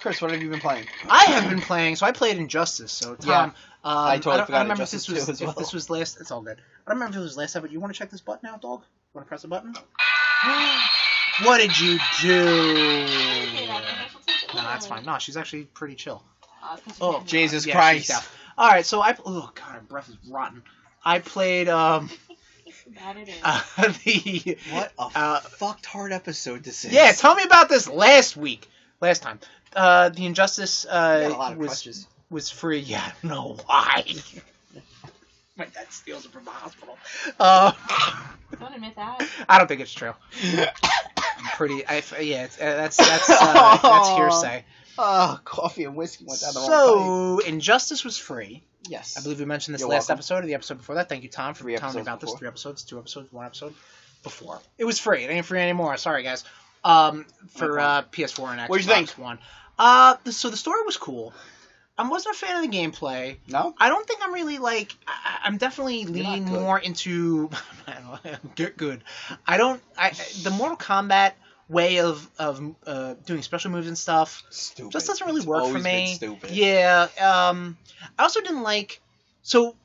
Chris, what have you been playing? I have been playing, so I played Injustice. So Tom, I totally forgot Injustice too as well. If this was last, it's all good. I don't remember if it was last episode. You want to check this button out, dog? You want to press the button? What did you do? No, that's fine. No, she's actually pretty chill. Oh, Jesus Christ! All right, so oh god, her breath is rotten. I played what a fucked hard episode this is. Yeah, tell me about this last time. The Injustice was free. Yeah, I don't know why. My dad steals it from the hospital. Don't admit that. I don't think it's true. I'm pretty. That's hearsay. Coffee and whiskey went down the wrong So, Injustice was free. Yes. I believe we mentioned this You're last welcome. episode or the episode before that. Thank you, Tom, for telling me about this. 3 episodes, 2 episodes, 1 episode before. It was free. It ain't free anymore. Sorry, guys. For PS4 and Xbox What did you think? One. So the story was cool. I wasn't a fan of the gameplay. No? I don't think I'm really like... I'm definitely leaning more into... good. The Mortal Kombat way of doing special moves and stuff just doesn't really work for me. Stupid. Yeah. I also didn't like... So,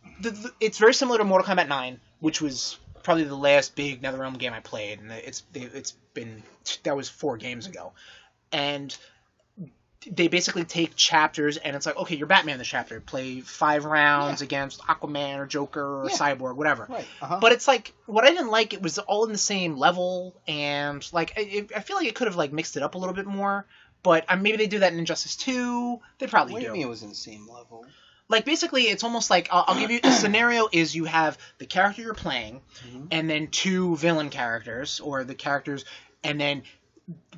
it's very similar to Mortal Kombat 9, which was probably the last big NetherRealm game I played, and that was 4 games ago. And they basically take chapters, and it's like, okay, you're Batman in this chapter. Play 5 rounds against Aquaman or Joker or Cyborg, whatever. Right. But it's like, what I didn't like, it was all in the same level, and like I feel like it could have like mixed it up a little bit more. But maybe they do that in Injustice 2. They probably do. What do you mean it was in the same level? Like, basically, it's almost like, I'll give you, a scenario is you have the character you're playing, and then 2 villain characters, or the characters, and then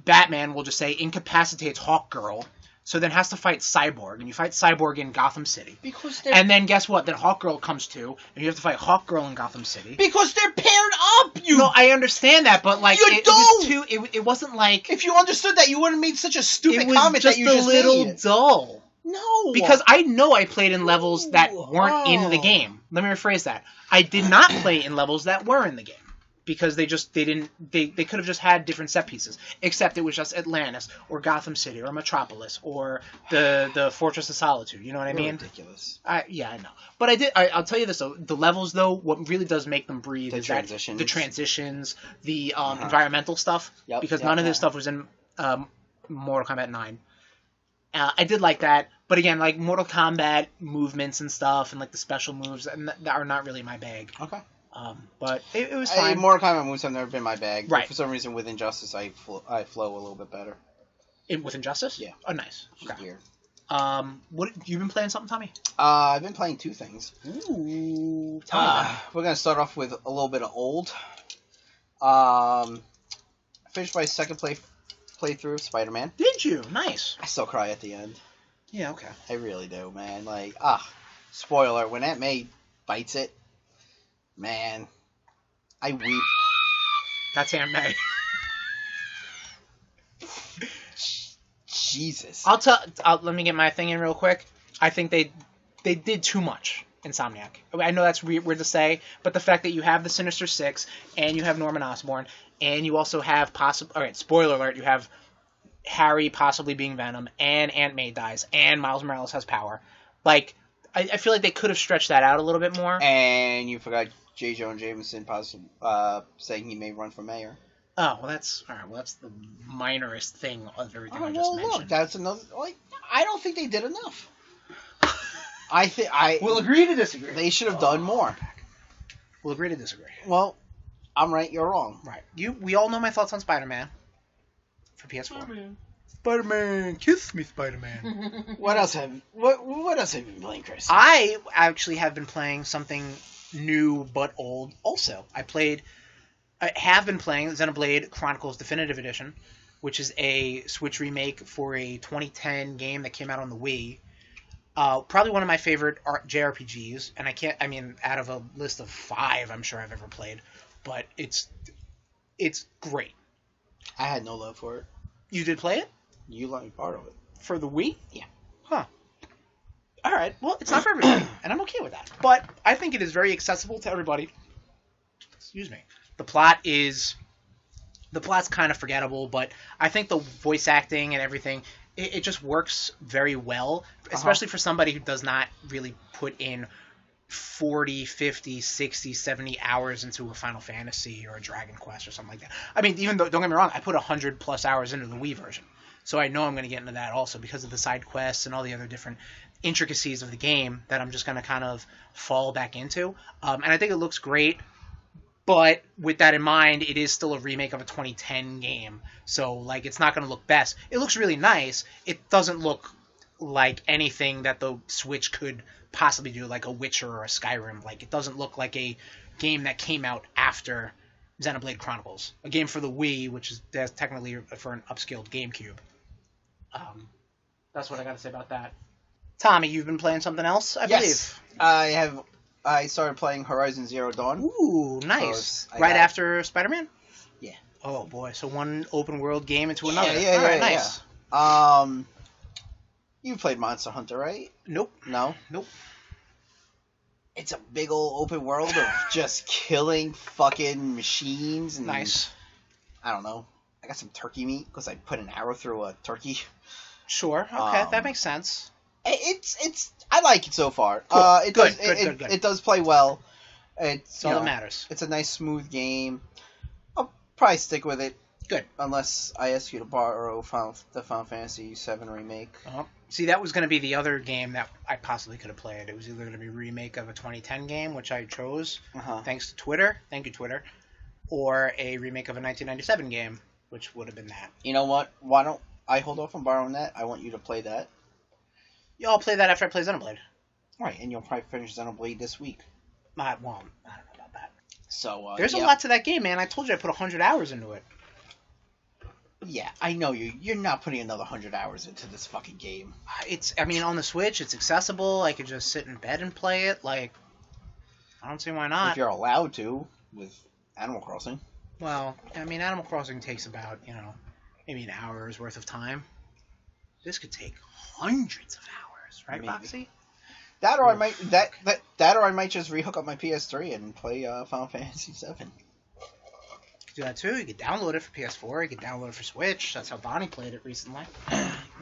Batman will just say incapacitates Hawkgirl, so then has to fight Cyborg, and you fight Cyborg in Gotham City. And then guess what? Then Hawkgirl comes too, and you have to fight Hawkgirl in Gotham City. Because they're paired up, you... No, I understand that, but like, it wasn't like... If you understood that, you wouldn't have made such a stupid comment that you just made. It was just a little dull. No. Because I know I played in levels that weren't in the game. Let me rephrase that. I did not play in levels that were in the game. Because they could have just had different set pieces. Except it was just Atlantis, or Gotham City, or Metropolis, or the Fortress of Solitude. You know what I mean? Ridiculous. Yeah, I know. But I'll tell you this, though. The levels, though, what really does make them breathe is the transitions, the environmental stuff. Because none of this stuff was in Mortal Kombat 9. I did like that, but again, like Mortal Kombat movements and stuff, and like the special moves, and that are not really my bag. Okay. But it was fine. Mortal Kombat moves have never been my bag. Right. For some reason, with Injustice, I flow a little bit better. With Injustice? Yeah. Oh, nice. Okay. Weird. What you been playing something, Tommy? I've been playing 2 things. Ooh. Tell me about it. We're gonna start off with a little bit of old. Finished my second playthrough of Spider-Man. Did you? Nice. I still cry at the end. Yeah, okay. I really do, man. Like, spoiler, when Aunt May bites it, man, I weep. That's Aunt May. Jesus. Let me get my thing in real quick. I think they did too much, Insomniac. I know that's weird to say, but the fact that you have the Sinister Six, and you have Norman Osborn, and you also have alright, spoiler alert, you have Harry possibly being Venom, and Aunt May dies, and Miles Morales has power. Like, I feel like they could have stretched that out a little bit more. And you forgot J. Jonah Jameson saying he may run for mayor. Oh, well, that's all right. Well, that's the minorest thing of everything I just mentioned. Look, that's another. Like, I don't think they did enough. We'll agree to disagree. They should have done more. We'll agree to disagree. Well, I'm right. You're wrong. Right. We all know my thoughts on Spider-Man for PS4. Spider-Man, kiss me, Spider-Man. What else have you been playing, Chris? I actually have been playing something new but old. Also, I have been playing Xenoblade Chronicles Definitive Edition, which is a Switch remake for a 2010 game that came out on the Wii. Probably one of my favorite JRPGs, and out of a list of 5 I'm sure I've ever played, but it's great. I had no love for it. You did play it? You let me borrow it. For the Wii? Yeah. Huh. Alright, well, it's not for everybody, and I'm okay with that. But I think it is very accessible to everybody. Excuse me. The plot's kind of forgettable, but I think the voice acting and everything, it just works very well, especially for somebody who does not really put in 40, 50, 60, 70 hours into a Final Fantasy or a Dragon Quest or something like that. I mean, even though, don't get me wrong, I put 100+ hours into the Wii version. So I know I'm going to get into that also because of the side quests and all the other different intricacies of the game that I'm just going to kind of fall back into. And I think it looks great. But with that in mind, it is still a remake of a 2010 game. So, like, it's not going to look best. It looks really nice. It doesn't look like anything that the Switch could possibly do, like a Witcher or a Skyrim. Like, it doesn't look like a game that came out after Xenoblade Chronicles, a game for the Wii, which is technically for an upscaled GameCube. That's what I got to say about that. Tommy, you've been playing something else, I believe. I started playing Horizon Zero Dawn. Ooh, nice. Right after Spider-Man? Yeah. Oh, boy. So one open world game into another. Yeah, nice. You played Monster Hunter, right? Nope. No? Nope. It's a big old open world of just killing fucking machines. And, nice. I don't know. I got some turkey meat because I put an arrow through a turkey. Sure. Okay, that makes sense. I like it so far. Cool. Good. It does play well. It's all that matters. It's a nice, smooth game. I'll probably stick with it. Good. Unless I ask you to borrow the Final Fantasy VII remake. See, that was going to be the other game that I possibly could have played. It was either going to be a remake of a 2010 game, which I chose, thanks to Twitter. Thank you, Twitter. Or a remake of a 1997 game, which would have been that. You know what? Why don't I hold off on borrowing that? I want you to play that. Yeah, I'll play that after I play Xenoblade. Right, and you'll probably finish Xenoblade this week. Well, I don't know about that. So, there's a lot to that game, man. I told you I put 100 hours into it. Yeah, I know you. You're not putting another 100 hours into this fucking game. I mean, on the Switch, it's accessible. I could just sit in bed and play it. Like, I don't see why not. If you're allowed to, with Animal Crossing. Well, I mean, Animal Crossing takes about, maybe an hour's worth of time. This could take hundreds of hours, right, Maybe. Boxy? That or I might that or I might just rehook up my PS3 and play Final Fantasy VII. You could do that too. You could download it for PS4. You could download it for Switch. That's how Bonnie played it recently.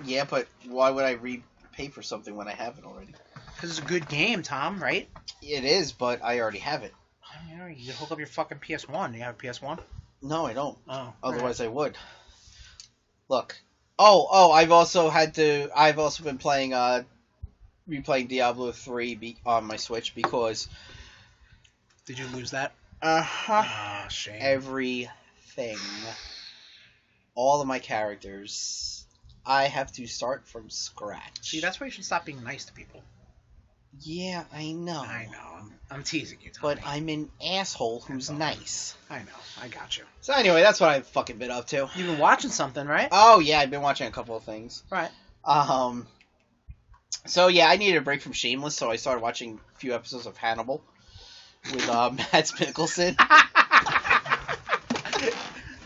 Yeah, but why would I repay for something when I have it already? Because it's a good game, Tom, right? It is, but I already have it. You could hook up your fucking PS1. Do you have a PS1? No, I don't. Oh. Otherwise, I would. Look. Oh! I've also been playing replaying Diablo 3 on my Switch because. Did you lose that? Uh-huh. Shame. Everything. All of my characters. I have to start from scratch. See, that's why you should stop being nice to people. Yeah, I know. I know. I'm teasing you, Tommy. But I'm an asshole who's nice. I know. I got you. So anyway, that's what I've fucking been up to. You've been watching something, right? Oh, yeah, I've been watching a couple of things. Right. So, yeah, I needed a break from Shameless, so I started watching a few episodes of Hannibal with Mads Mikkelsen.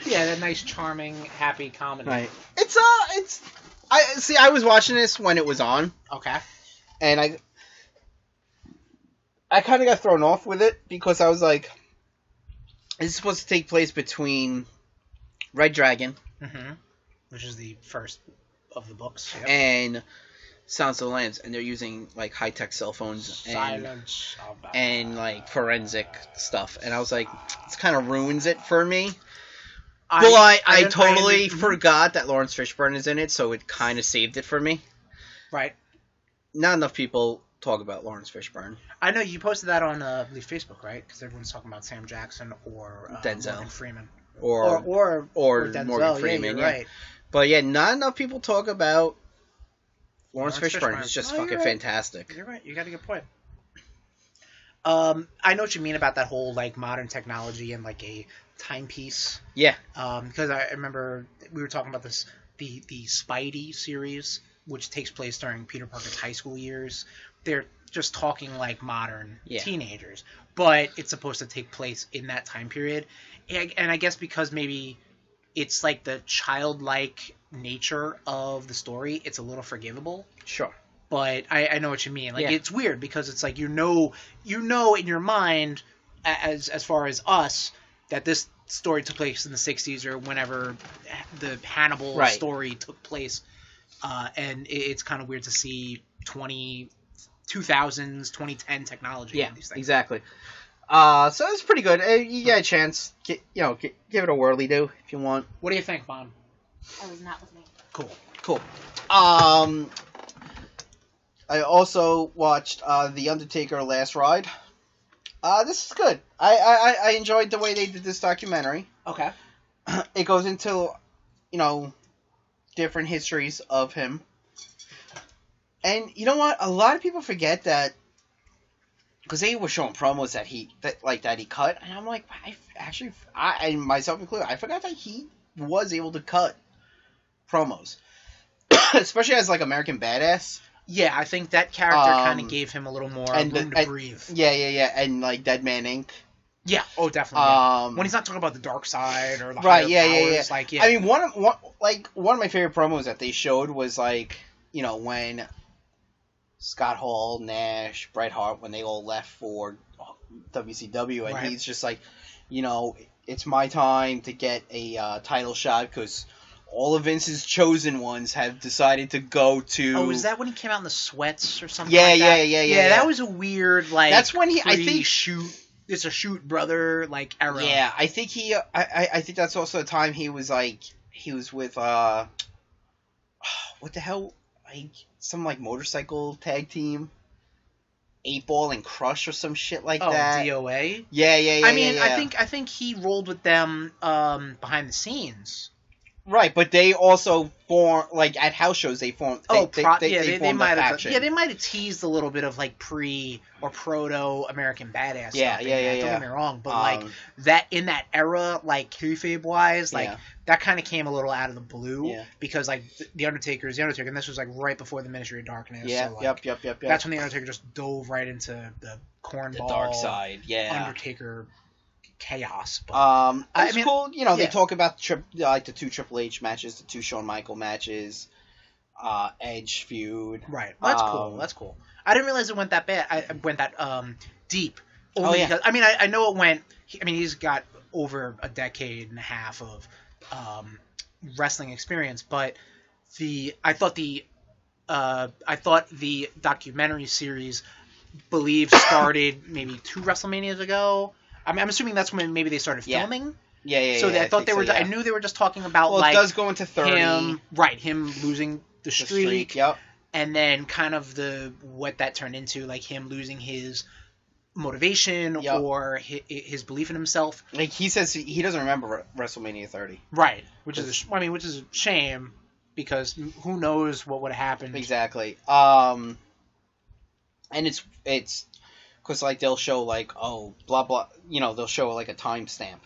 Yeah, that nice, charming, happy comedy. Right. I was watching this when it was on. Okay. And I kind of got thrown off with it because I was like, it's supposed to take place between Red Dragon, which is the first of the books, and Silence of the Lambs, and they're using like high-tech cell phones and like forensic stuff, and I was like, this kind of ruins it for me. I totally forgot that Lawrence Fishburne is in it, so it kind of saved it for me. Right. Not enough people talk about Lawrence Fishburne. I know you posted that on I believe Facebook, right? Because everyone's talking about Sam Jackson or Denzel. Morgan Freeman. Or Denzel. Morgan Freeman, yeah, right. But yeah, not enough people talk about Lawrence Fishburne. He's just fucking fantastic. You're right. You got a good point. I know what you mean about that whole like modern technology and like a timepiece. Yeah. Because I remember we were talking about this the Spidey series, which takes place during Peter Parker's high school years. They're just talking like modern teenagers, but it's supposed to take place in that time period. And I guess because maybe it's like the childlike nature of the story, it's a little forgivable. Sure. But I know what you mean. Like it's weird because it's like you know in your mind as far as us that this story took place in the 60s or whenever the Hannibal story took place. And it's kind of weird to see 2010s, 2010 technology in these things. Exactly. So it's pretty good. You get a chance, give it a whirly do if you want. What do you think, Mom? I was not listening. Cool. I also watched The Undertaker Last Ride. This is good. I enjoyed the way they did this documentary. Okay. It goes into, different histories of him. And you know what? A lot of people forget that, because they were showing promos that he cut, and I'm like, I myself included, I forgot that he was able to cut promos, especially as like American Badass. Yeah, I think that character kind of gave him a little more room to breathe. Yeah, and like Dead Man Inc. Yeah, definitely. When he's not talking about the dark side or the higher powers, like I mean, one of my favorite promos that they showed was like, when Scott Hall, Nash, Bret Hart, when they all left for WCW, and he's just like, it's my time to get a title shot because all of Vince's chosen ones have decided to go to. Oh, was that when he came out in the sweats or something? Yeah, like that? Yeah, that was a weird That's when he. I think it's a shoot brother like era. Yeah, I think he. I think that's also the time he was with what the hell, like some like motorcycle tag team, 8-Ball and Crush or some shit like that. DOA. Yeah. I mean, I think he rolled with them behind the scenes. Right, but they also form like at house shows. They form. They might have. faction. Yeah, they might have teased a little bit of like pre or proto American Badass. Yeah, stuff yeah. Don't get me wrong, but like that in that era, like kayfabe wise, like that kind of came a little out of the blue because like the Undertaker is the Undertaker, and this was like right before the Ministry of Darkness. Yeah, so, like, yep. That's when the Undertaker just dove right into the cornball, the dark side. Yeah, Undertaker. Chaos. But, it's cool. You know, they talk about the 2 Triple H matches, the 2 Shawn Michael matches, Edge feud. Right. That's cool. That's cool. I didn't realize it went that bad. I went that deep. Because, I mean, I know it went. I mean, he's got over a decade and a half of wrestling experience, but I thought the documentary series started maybe 2 WrestleManias ago. I'm assuming that's when maybe they started filming. Yeah. So I thought they were. I knew they were just talking about it does go into 30. Him losing the streak. Yep. And then kind of what that turned into, like him losing his motivation or his belief in himself. Like he says he doesn't remember WrestleMania 30. Right. Which is a shame because who knows what would have happened. Exactly. And it's because like they'll show like blah blah, they'll show like a timestamp,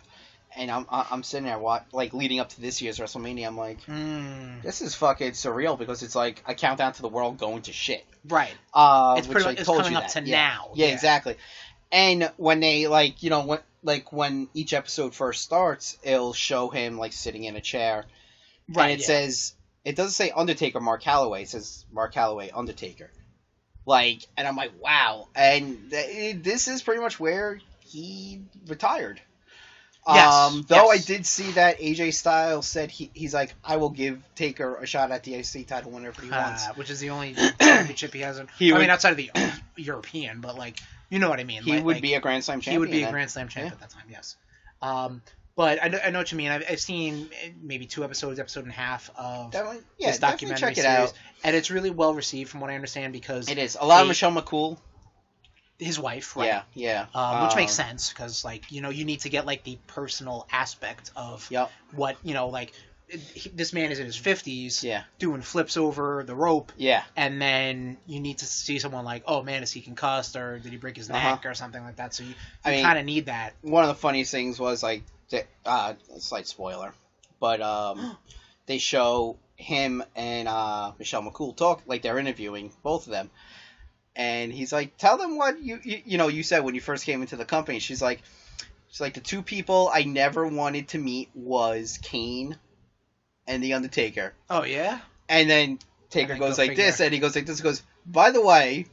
and I'm sitting there like leading up to this year's WrestleMania. I'm like, this is fucking surreal because it's like a countdown to the world going to shit. Right. It's pretty much coming up to now. Yeah, exactly. And when they when each episode first starts, it'll show him like sitting in a chair, right? And it doesn't say Undertaker Mark Calloway. It says Mark Calloway Undertaker. And I'm like, wow. And this is pretty much where he retired. Yes. Though I did see that AJ Styles said he's like, I will give Taker a shot at the IC title whenever he wants. Which is the only championship he hasn't. Outside of the European, but like, you know what I mean. He would be a Grand Slam champion. He would be a Grand Slam champion at that time, yes. But I know what you mean. I've seen maybe 2 episode and a half of this documentary check it series, out. And it's really well received from what I understand because it is a lot of Michelle McCool, his wife, right? Yeah. Which makes sense because you need to get like the personal aspect of what this man is in his 50s, doing flips over the rope, and then you need to see someone like, oh man, is he concussed or did he break his neck or something like that? So you kind of need that. One of the funniest things was like, a slight spoiler, but they show him and Michelle McCool talk, like they're interviewing both of them, and he's like, tell them what you said when you first came into the company. She's like the 2 people I never wanted to meet was Kane and the Undertaker. Oh yeah. And then Taker goes like this, and he goes like this. Goes, by the way,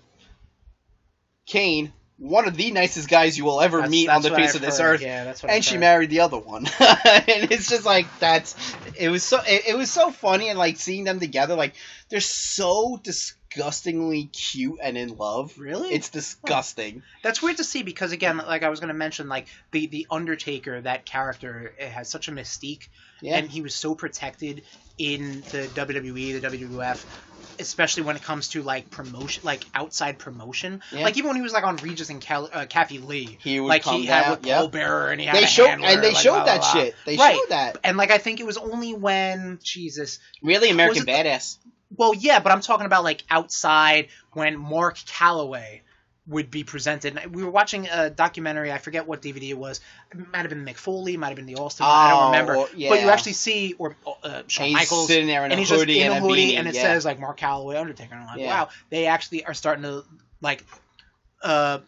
Kane, one of the nicest guys you will ever meet on the face of this earth. Yeah, that's what and she married the other one. And it's just like it was so funny, and like seeing them together, like they're so disgustingly cute and in love. Really? It's disgusting. That's weird to see because again, like I was going to mention, like the Undertaker, that character, it has such a mystique, and he was so protected in the WWE, the WWF, especially when it comes to like promotion, like outside promotion. Yeah. Like even when he was like on Regis and Kathy Lee, he would like come he had down, with Paul Bearer, and he had they a showed handler, and they like, showed blah, that blah, blah. shit. They showed that, and like I think it was only when really American Badass. Well, yeah, but I'm talking about like outside when Mark Calloway would be presented. We were watching a documentary. I forget what DVD it was. It might have been McFoley, might have been the Austin. I don't remember. Yeah. But you actually see Shawn Michaels sitting there in a hoodie and a beanie, and it says like Mark Calloway, Undertaker. And I'm like, wow, they actually are starting to like. What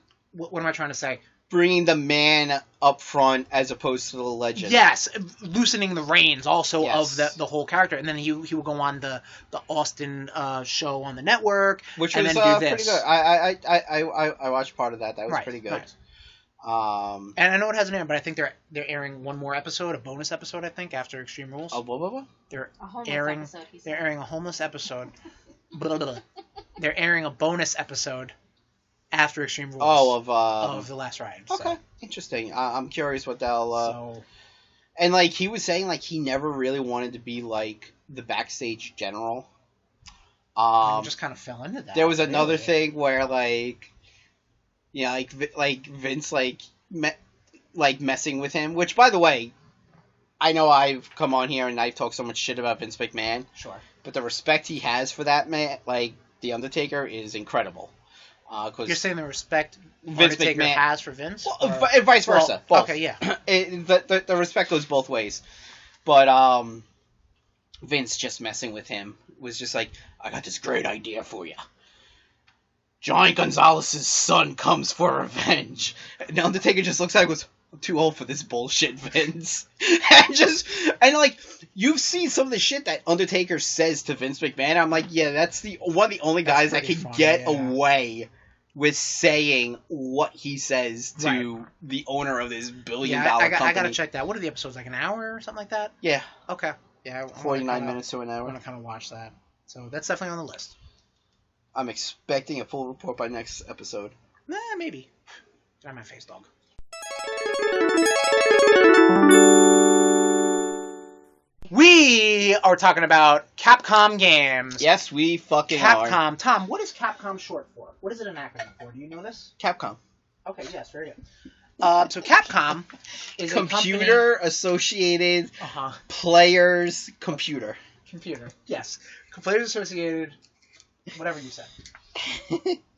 am I trying to say? Bringing the man up front as opposed to the legend. Yes, loosening the reins also of the whole character, and then he would go on the Austin show on the network, which and was then do this. pretty good. I watched part of that. That was pretty good. Nice. And I know it hasn't aired, but I think they're airing one more episode, a bonus episode, I think, after Extreme Rules. Oh, what? They're airing a homeless episode. They're airing a bonus episode after Extreme Rules. Of The Last Ride. Okay, so. Interesting. I'm curious what they'll. And like he was saying, like he never really wanted to be like the backstage general. Just kind of fell into that. There was another thing where like, like Vince like messing with him. Which, by the way, I know I've come on here and I've talked so much shit about Vince McMahon. Sure. But the respect he has for that man, like the Undertaker, is incredible. You're saying the respect Vince Undertaker McMahon has for Vince? Well, and vice versa. Well, both. okay, yeah. The respect goes both ways. But Vince just messing with him was just like, I got this great idea for you. Johnny Gonzalez's son comes for revenge. And the Undertaker just looks at it and goes, I'm too old for this bullshit, Vince. and like, you've seen some of the shit that Undertaker says to Vince McMahon. I'm like, yeah, that's one of the only guys that can get away with saying what he says to the owner of this billion-dollar company. I gotta check that. What are the episodes, like an hour or something like that? Yeah. Okay. Yeah. 49 minutes to an hour. I'm gonna kind of watch that. So that's definitely on the list. I'm expecting a full report by next episode. Maybe. I'm my face, dog. We are talking about Capcom games. Yes, we fucking Capcom. are. Tom, what is Capcom short for? What is it an acronym for? Do you know this? Capcom. Okay, yes, very good. So Capcom is Computer Associated Players Computer. Computer, yes. Players Associated, whatever you said.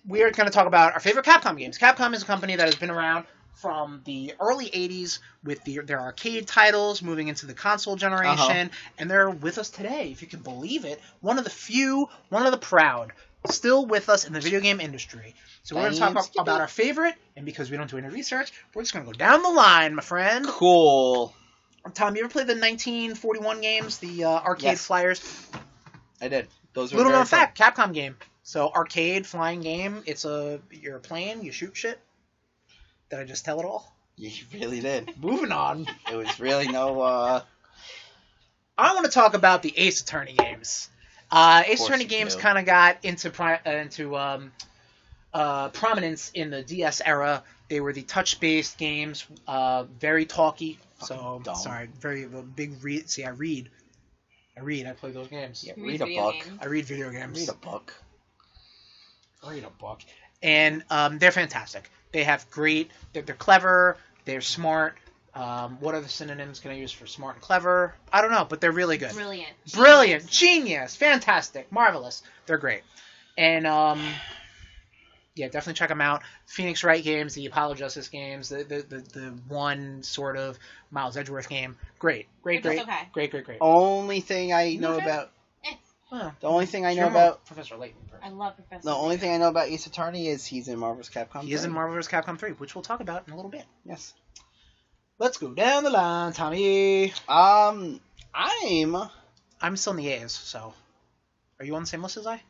We are going to talk about our favorite Capcom games. Capcom is a company that has been around from the early 80s with their arcade titles, moving into the console generation, and they're with us today, if you can believe it. One of the few, one of the proud, still with us in the video game industry. So we're going to talk about our favorite, and because we don't do any research, we're just going to go down the line, my friend. Cool. Tom, you ever played the 1941 games, the arcade flyers? I did. Those were little known fact, Capcom game. So arcade flying game. You're a plane, you shoot shit. Did I just tell it all? You really did. Moving on. It was really no. I want to talk about the Ace Attorney games. Ace Attorney games kind of got into prominence in the DS era. They were the touch-based games, very talky. So sorry, very big read. See, I read. I play those games. Yeah, read a book. I read video games. Read a book. And they're fantastic. They have great. They're clever. They're smart. What other synonyms can I use for smart and clever? I don't know, but they're really good. Brilliant. Genius. Fantastic. Marvelous. They're great. And yeah, definitely check them out. Phoenix Wright games, the Apollo Justice games, the one sort of Miles Edgeworth game. Great. Only thing I know about. The only thing I know about Professor Layton. I love Professor. The only thing I know about Ace Attorney is he's in Marvel's Capcom 3. He is in Marvel's Capcom 3, which we'll talk about in a little bit. Yes. Let's go down the line, Tommy. I'm still in the A's, so are you on the same list as I?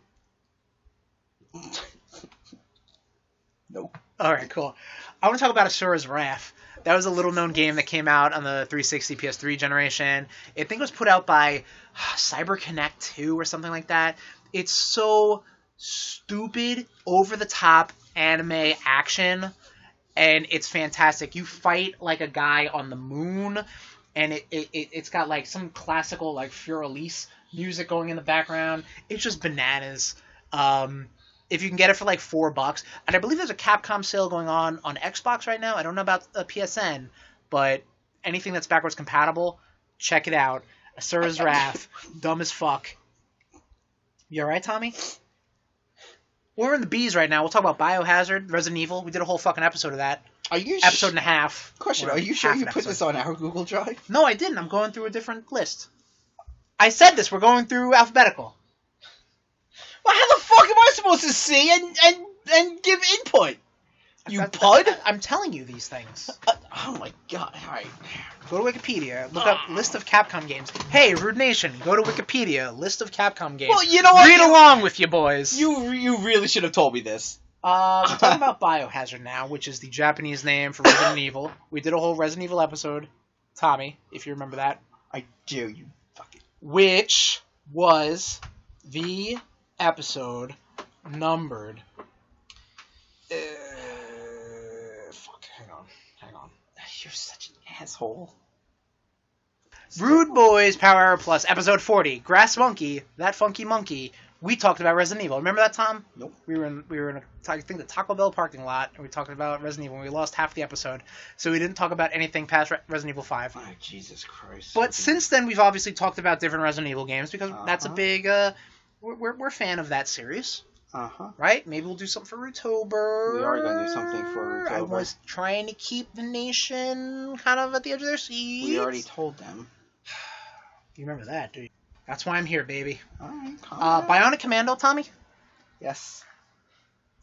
No. All right, cool. I want to talk about Asura's Wrath. That was a little-known game that came out on the 360 PS3 generation. I think it was put out by CyberConnect 2 or something like that. It's so stupid, over-the-top anime action, and it's fantastic. You fight like a guy on the moon, and it's got like some classical like Fur Elise music going in the background. It's just bananas. If you can get it for like $4, and I believe there's a Capcom sale going on Xbox right now. I don't know about PSN, but anything that's backwards compatible, check it out. Asura's Wrath, dumb as fuck. You alright, Tommy? We're in the B's right now. We'll talk about Biohazard, Resident Evil. We did a whole fucking episode of that. Are you episode and a half? Question: Are you sure you put this on our Google Drive? No, I didn't. I'm going through a different list. I said this. We're going through alphabetical. Well, how the fuck am I supposed to see and give input? You pud? I'm telling you these things. Oh my god! All right. Go to Wikipedia. Look up list of Capcom games. Hey, Rude Nation, go to Wikipedia. List of Capcom games. Well, you know what? Read along with you, boys. You really should have told me this. We're talking about Biohazard now, which is the Japanese name for Resident Evil. We did a whole Resident Evil episode, Tommy, if you remember that. I do, you fucking. Which was the episode numbered. Hang on. You're such an asshole. RudeBoyz Power Hour Plus, episode 40. Grass Monkey, that funky monkey, we talked about Resident Evil. Remember that, Tom? Nope. We were in I think the Taco Bell parking lot, and we talked about Resident Evil. And we lost half the episode, so we didn't talk about anything past Resident Evil 5. Oh, Jesus Christ. But since then, we've obviously talked about different Resident Evil games because that's a big. We're a fan of that series. Right? Maybe we'll do something for Rootober. We are going to do something for Rootober. I was trying to keep the nation kind of at the edge of their seats. We already told them. You remember that, do you? That's why I'm here, baby. All right, Bionic Commando, Tommy? Yes.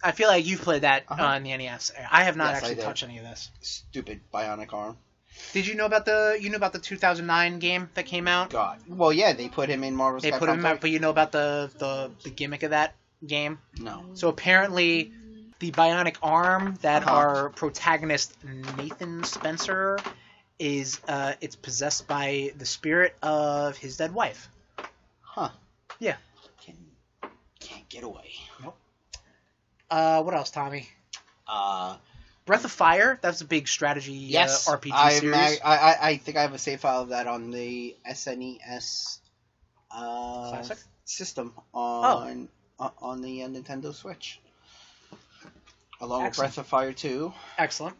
I feel like you've played that on the NES. I have not actually I touched any of this. Stupid bionic arm. Did you know about the 2009 game that came out? God. Well, yeah, they put him in Marvel's Capcom. They put him out, but you know about the gimmick of that game? No. So apparently, the bionic arm that our protagonist Nathan Spencer is it's possessed by the spirit of his dead wife. Huh. Yeah. Can't get away. Nope. What else, Tommy? Breath of Fire. That's a big strategy RPG series. I think I have a save file of that on the SNES Classic system on the Nintendo Switch, along with Breath of Fire 2. Excellent.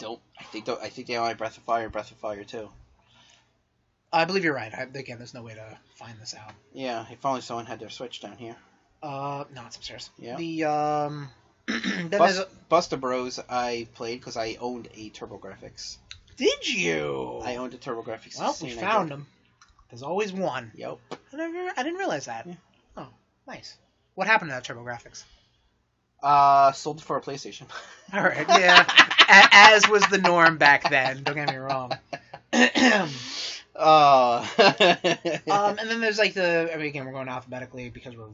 I think they only have Breath of Fire and Breath of Fire 2. I believe you're right. Again, there's no way to find this out. Yeah, if only someone had their Switch down here. No, it's upstairs. Yeah. The Buster Bros. I played because I owned a TurboGrafx. Did you? I owned a TurboGrafx. Well, we found them. There's always one. Yep. I didn't realize that. Yeah. Oh, nice. What happened to that TurboGrafx? Sold it for a PlayStation. All right, yeah. As was the norm back then. Don't get me wrong. And then there's like again, we're going alphabetically because we're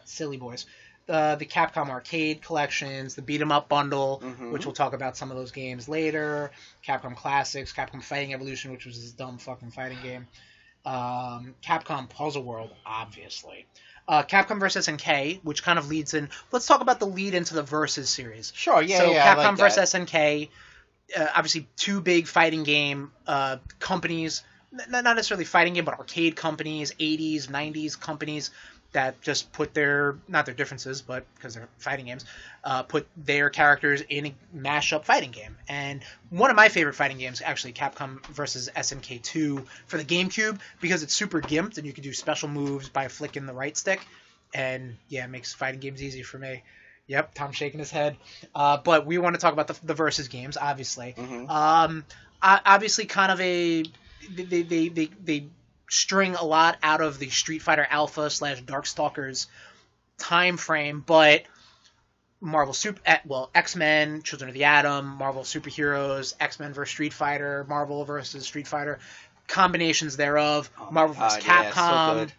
silly boys. The Capcom arcade collections, the beat 'em up bundle, which we'll talk about some of those games later. Capcom Classics, Capcom Fighting Evolution, which was this dumb fucking fighting game. Capcom Puzzle World, obviously. Capcom vs. SNK, which kind of leads in. Let's talk about the lead into the Versus series. Sure, yeah, so yeah. Capcom vs. SNK, obviously two big fighting game companies, not necessarily fighting game, but arcade companies, 80s, 90s companies that just put not their differences, but because they're fighting games, put their characters in a mashup fighting game. And one of my favorite fighting games, actually, Capcom vs. SNK 2 for the GameCube, because it's super gimped and you can do special moves by flicking the right stick. And yeah, it makes fighting games easy for me. Yep, Tom's shaking his head. But we want to talk about the Versus games, obviously. Obviously, kind of they string a lot out of the Street Fighter Alpha / Darkstalkers time frame, but X-Men, Children of the Atom, Marvel Superheroes, X-Men vs. Street Fighter, Marvel vs. Street Fighter, combinations thereof, Marvel vs. Capcom. Yeah, so good.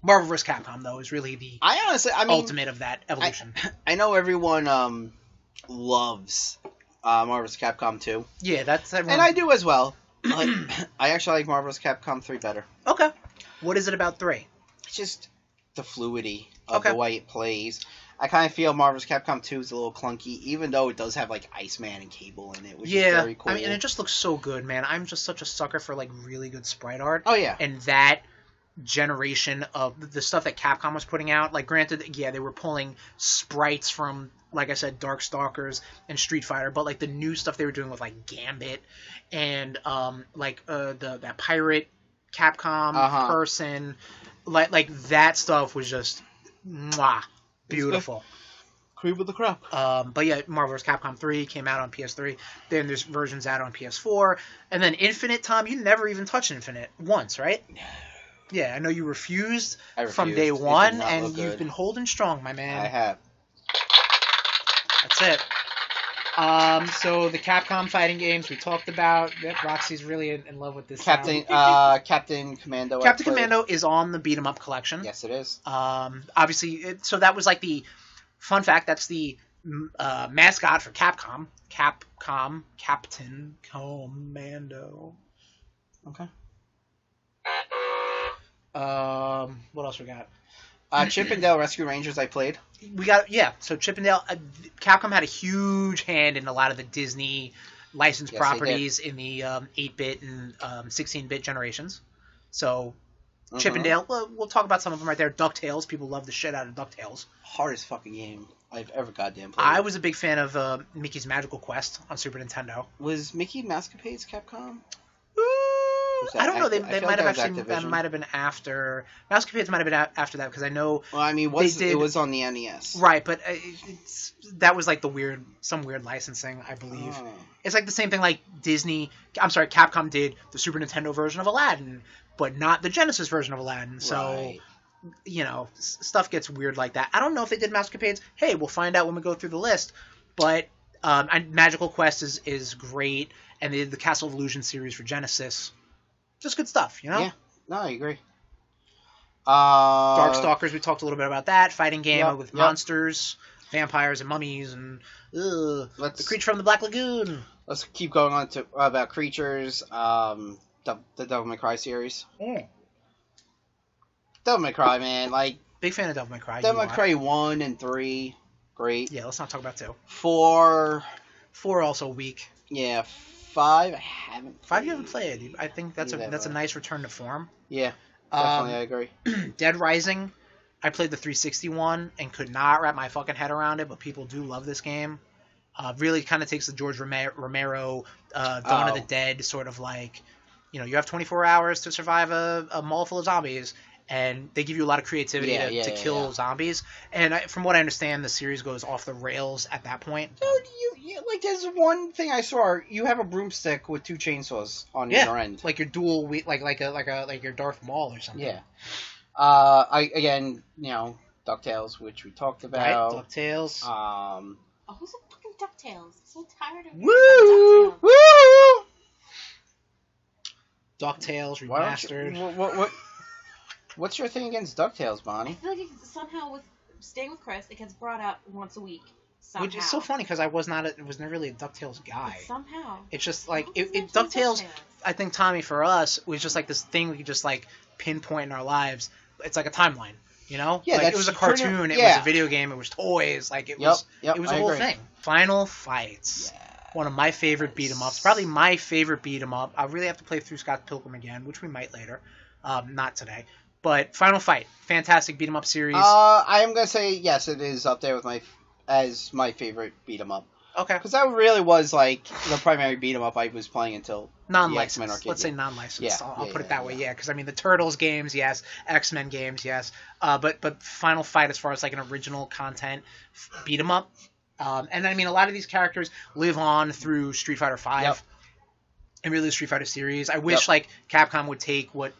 Marvel vs. Capcom, though, is really the ultimate of that evolution. I know everyone loves Marvel vs. Capcom 2. Yeah, that's everyone. And I do as well. But I actually like Marvel vs. Capcom 3 better. Okay. What is it about 3? It's just the fluidity of the way it plays. I kind of feel Marvel vs. Capcom 2 is a little clunky, even though it does have like Iceman and Cable in it, which is very cool. I mean, and it just looks so good, man. I'm just such a sucker for like really good sprite art. Oh yeah. And that generation of the stuff that Capcom was putting out, like granted, yeah, they were pulling sprites from, like I said, Darkstalkers and Street Fighter, but like the new stuff they were doing with like Gambit and that pirate Capcom person, like that stuff was just beautiful. Cream of the crop. But yeah, Marvel vs. Capcom 3 came out on PS3. Then there's versions out on PS4, and then Infinite. Tom, you never even touched Infinite once, right? No. Yeah, I know you refused from day one, and you've been holding strong, my man. I have. That's it. So the Capcom fighting games we talked about. Yep, Roxy's really in love with this. Captain Commando. Captain Commando is on the Beat 'em Up collection. Yes, it is. Obviously, so that was like the fun fact. That's the mascot for Capcom. Captain Commando. Okay. What else we got? Chip and Dale Rescue Rangers I played. So Chip and Dale, Capcom had a huge hand in a lot of the Disney licensed properties in the 8-bit and 16-bit generations. So Chip and Dale. We'll talk about some of them right there. DuckTales. People love the shit out of DuckTales. Hardest fucking game I've ever goddamn played. I was a big fan of Mickey's Magical Quest on Super Nintendo. Was Mickey Mascapades Capcom? I don't know. They might have actually. That might have been after. Mousecapades might have been after that because I know. Well, I mean, it was on the NES, right? But that was like some weird licensing, I believe. Oh. It's like the same thing like Disney. I'm sorry, Capcom did the Super Nintendo version of Aladdin, but not the Genesis version of Aladdin. So, right. You know, stuff gets weird like that. I don't know if they did Mousecapades. Hey, we'll find out when we go through the list. But Magical Quest is great, and they did the Castle of Illusion series for Genesis. Just good stuff, you know? Yeah. No, I agree. Darkstalkers, we talked a little bit about that. Fighting game with monsters, vampires, and mummies, and the creature from the Black Lagoon. Let's keep going on to about creatures. The Devil May Cry series. Mm. Devil May Cry, man. Like, big fan of Devil May Cry. Devil May Cry 1 and 3, great. Yeah, let's not talk about 2. 4 also weak. Yeah, 5 I haven't played. 5 you haven't played. I think that's a nice return to form. Yeah, definitely, I agree. Dead Rising, I played the 360 one and could not wrap my fucking head around it, but people do love this game. Really kind of takes the George Romero Dawn of the Dead sort of like, you know, you have 24 hours to survive a mall full of zombies, and they give you a lot of creativity to kill zombies. And from what I understand, the series goes off the rails at that point. Dude, like, there's one thing I saw. You have a broomstick with 2 chainsaws on either end. Like your dual, like your Darth Maul or something. Yeah. Again, you know, DuckTales, which we talked about. Right, DuckTales. Who's a fucking DuckTales? I'm so tired of Woo! Woo! DuckTales remastered. What's your thing against DuckTales, Bonnie? I feel like somehow with staying with Chris, it gets brought up once a week. Somehow. Which is so funny because I was never really a DuckTales guy. But somehow. It's just like DuckTales. I think Tommy for us was just like this thing we could just like pinpoint in our lives. It's like a timeline, you know? Yeah, like, it was a cartoon. It was a video game. It was toys. Like it was a whole thing. Final Fights. Yeah. One of my favorite beat 'em ups. Probably my favorite beat 'em up. I really have to play through Scott Pilgrim again, which we might later. Not today. But Final Fight, fantastic beat 'em up series. I am gonna say yes, it is up there with my favorite beat 'em up. Okay. Because that really was like the primary beat 'em up I was playing until non-licensed. Let's say non-licensed. Yeah, I'll put it that way. Yeah, because I mean the Turtles games, yes. X-Men games, yes. But Final Fight, as far as like an original content beat 'em up, and I mean a lot of these characters live on through Street Fighter V, and really the Street Fighter series. I wish like Capcom would take what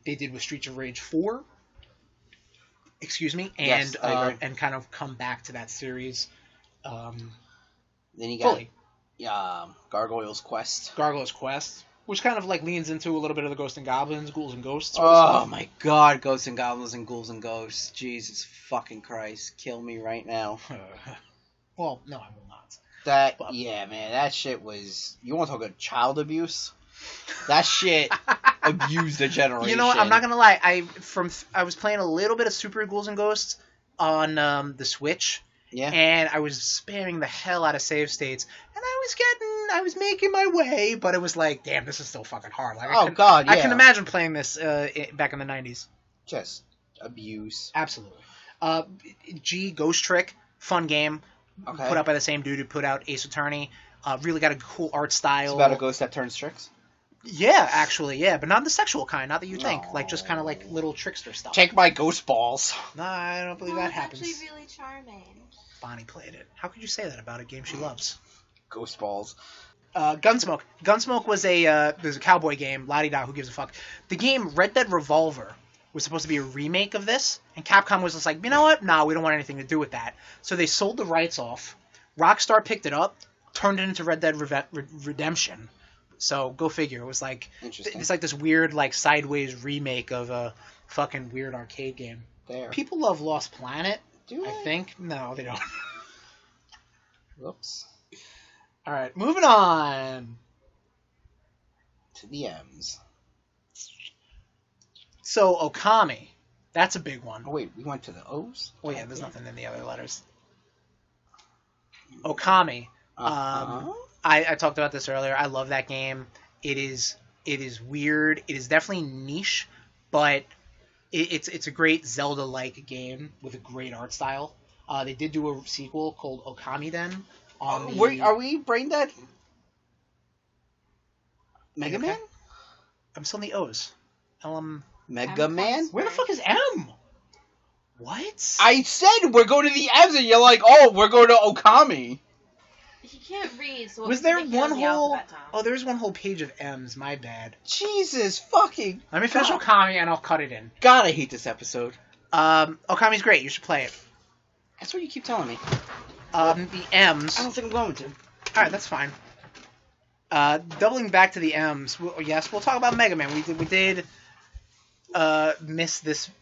they did with Streets of Rage 4, and kind of come back to that series. Then you got Gargoyle's Quest. Gargoyle's Quest, which kind of like leans into a little bit of the Ghosts and Goblins, Ghouls and Ghosts. Oh my God, Ghosts and Goblins and Ghouls and Ghosts! Jesus fucking Christ, kill me right now. Well, no, I will not. Man, that shit was. You want to talk about child abuse? That shit abused a generation. You know what? I'm not gonna lie. I was playing a little bit of Super Ghouls and Ghosts on the Switch. Yeah. And I was spamming the hell out of save states, and I was making my way, but it was like, damn, this is still fucking hard. Like, I can imagine playing this back in the 90s. Just abuse. Absolutely. Ghost Trick, fun game. Okay. Put out by the same dude who put out Ace Attorney. Really got a cool art style. It's about a ghost that turns tricks? Yeah, actually, yeah, but not the sexual kind, not that you think. Like, just kind of like little trickster stuff. Take my ghost balls. No, I don't believe that happens. It's actually really charming. Bonnie played it. How could you say that about a game she loves? Ghost balls. Gunsmoke. Gunsmoke was there's a cowboy game, la-di-da, who gives a fuck. The game Red Dead Revolver was supposed to be a remake of this, and Capcom was just like, you know what? Nah, we don't want anything to do with that. So they sold the rights off. Rockstar picked it up, turned it into Red Dead Redemption. So go figure. It was like it's like this weird like sideways remake of a fucking weird arcade game. There. People love Lost Planet. Do they? I think. No, they don't. Whoops. All right, moving on to the M's. So Okami, that's a big one. Oh wait, we went to the O's. Oh yeah, there's nothing in the other letters. Okami. I talked about this earlier. I love that game. It is weird. It is definitely niche, but it's a great Zelda-like game with a great art style. They did do a sequel called Okami Den. Are we brain dead? Mega Man? I'm still in the O's. Mega Man? Where the fuck is M? What? I said we're going to the M's, and you're like, oh, we're going to Okami. He can't read, so was there one whole? Oh, there's one whole page of M's. My bad. Jesus fucking. Let me finish Okami, and I'll cut it in. God, I hate this episode. Okami's great. You should play it. That's what you keep telling me. The M's. I don't think I'm going to. All right, that's fine. Doubling back to the M's. We'll talk about Mega Man. We did miss this boy.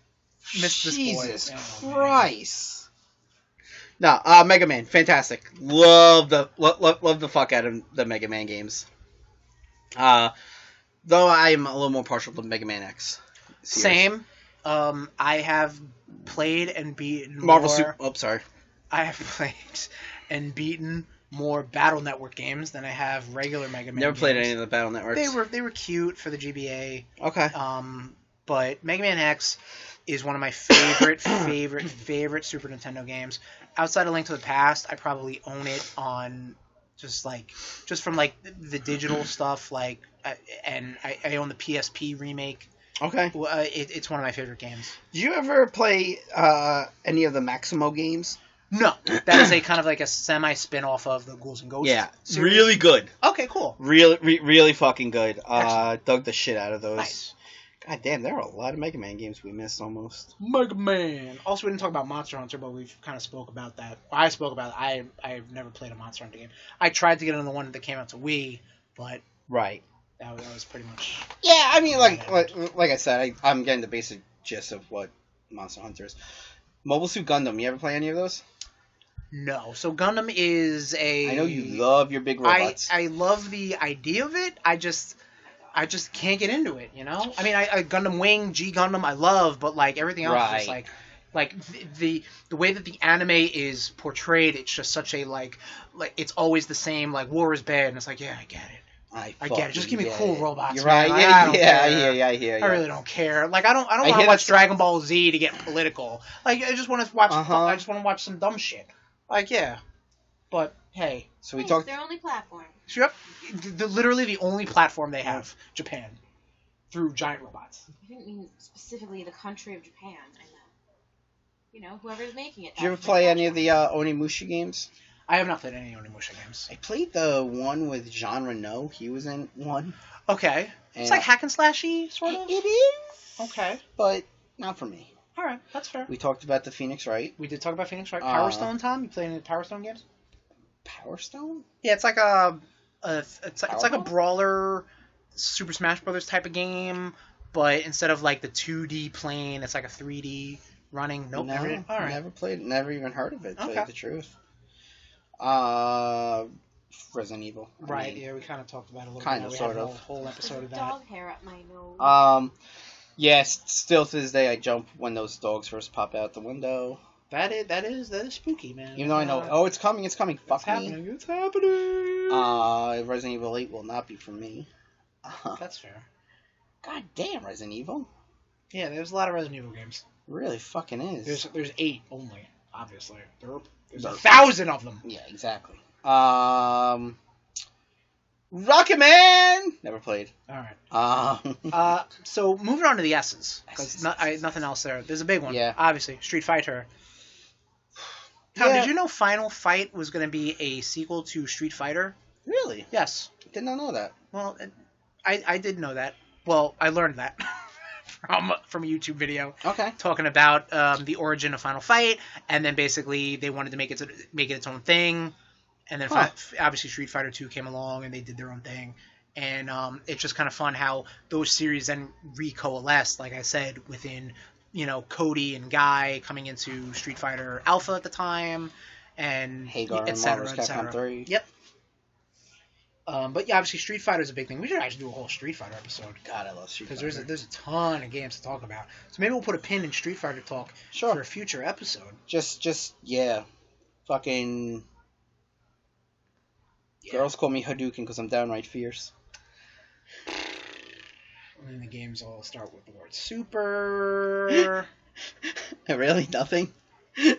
Jesus Christ. No, Mega Man, fantastic. Love the fuck out of the Mega Man games. Though I'm a little more partial to Mega Man X. Same. I have played and beaten Marvel Super. Oh, sorry. I have played and beaten more Battle Network games than I have regular Mega Man. Never played any of the Battle Networks. They were cute for the GBA. Okay. But Mega Man X is one of my favorite favorite Super Nintendo games. Outside of Link to the Past, I probably own it on just from like the digital stuff, and I own the PSP remake. Okay. It's one of my favorite games. Did you ever play any of the Maximo games? No, that is a kind of like a semi spin-off of the Ghouls and Ghosts. Yeah, series. Really good. Okay, cool. Really fucking good. Dug the shit out of those. Nice. God damn, there are a lot of Mega Man games we missed almost. Mega Man. Also, we didn't talk about Monster Hunter, but we've kind of spoke about that. I spoke about it. I've never played a Monster Hunter game. I tried to get on the one that came out to Wii, but right. That was pretty much. Yeah, I mean, like I said, I'm getting the basic gist of what Monster Hunter is. Mobile Suit Gundam. You ever play any of those? No. So Gundam is a. I know you love your big robots. I love the idea of it. I just can't get into it. You know. I mean, I Gundam Wing, G Gundam, I love, but like everything else is just like the way that the anime is portrayed. It's just such a like it's always the same. Like war is bad, and it's like yeah, I get it. I get it. Just give me cool robots. You're right. Man. I hear you. I really don't care. Like I don't want to watch Dragon Ball Z to get political. Like I just want to watch. I just want to watch some dumb shit. Like yeah, but hey. So we talked. Their only platform. Yep. Literally the only platform they have, Japan, through giant robots. I didn't mean specifically the country of Japan. I know. You know, whoever's making it. Did you ever play any of the Onimusha games? I have not played any Onimusha games. I played the one with Jean Reno. He was in one. Okay. It's like hack and slashy, sort of? It is. Okay. But not for me. All right, that's fair. We talked about the Phoenix Wright. We did talk about Phoenix Wright. Power Stone, Tom? You play any Power Stone games? Power Stone? Yeah, it's like it's like a brawler Super Smash Brothers type of game, but instead of like the 2D plane, it's like a 3D running. Nope. Never played it. Never even heard of it, to tell you the truth. Resident Evil. Right, yeah, we kind of talked about it a little bit. Kind of, sort of. A whole episode of that. Dog hair up my nose. Yes, still to this day I jump when those dogs first pop out the window. That is spooky, man. Even though I know, it's coming. Fuck me. It's happening. Resident Evil 8 will not be for me. That's fair. God damn, Resident Evil. Yeah, there's a lot of Resident Evil games. It really fucking is. There's 8 only, obviously. There's 1,000 of them. Yeah, exactly. Rocket Man! Never played. Alright. So, moving on to the S's. Because nothing else there. There's a big one. Yeah. Obviously. Street Fighter. Tom, did you know Final Fight was going to be a sequel to Street Fighter? Really? Yes. Did not know that. Well, I did know that. Well, I learned that from a YouTube video. Okay. Talking about the origin of Final Fight, and then basically they wanted to make it its own thing. And then obviously Street Fighter 2 came along, and they did their own thing. And it's just kind of fun how those series then recoalesced, like I said, within, Cody and Guy coming into Street Fighter Alpha at the time, and Hagar et cetera, and Marvel's Capcom 3. Yep. But yeah, obviously Street Fighter is a big thing. We should actually do a whole Street Fighter episode. God, I love Street Fighter. Because there's a ton of games to talk about. So maybe we'll put a pin in Street Fighter talk for a future episode. Yeah. Fucking... Yeah. Girls call me Hadouken because I'm downright fierce. And then the games all start with the word super. Really? Nothing?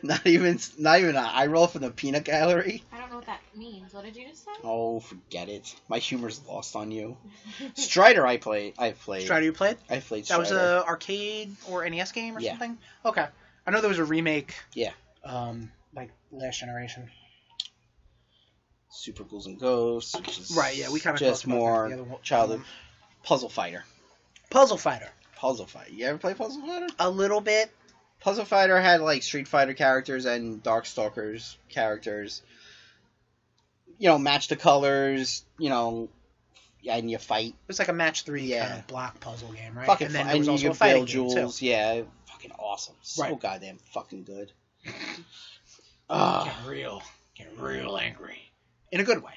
Not even an eye roll from the peanut gallery? I don't know what that means. What did you just say? Oh, forget it. My humor's lost on you. Strider I played. Strider you played? I played That Strider. was a arcade or NES game or something? Okay. I know there was a remake. Yeah. Like last generation. Super Ghouls and Ghosts, which is right, yeah, we kind of just more childhood. Puzzle Fighter. Puzzle Fighter. Puzzle Fighter. You ever play Puzzle Fighter? A little bit. Puzzle Fighter had like Street Fighter characters and Darkstalkers characters. You know, match the colors, you know, and you fight. It was like a match 3 kind of block puzzle game, right? Fucking and then fun. there was And also you a could fighting build game, jewels. too. Yeah, fucking awesome. So goddamn fucking good. Getting real angry. In a good way.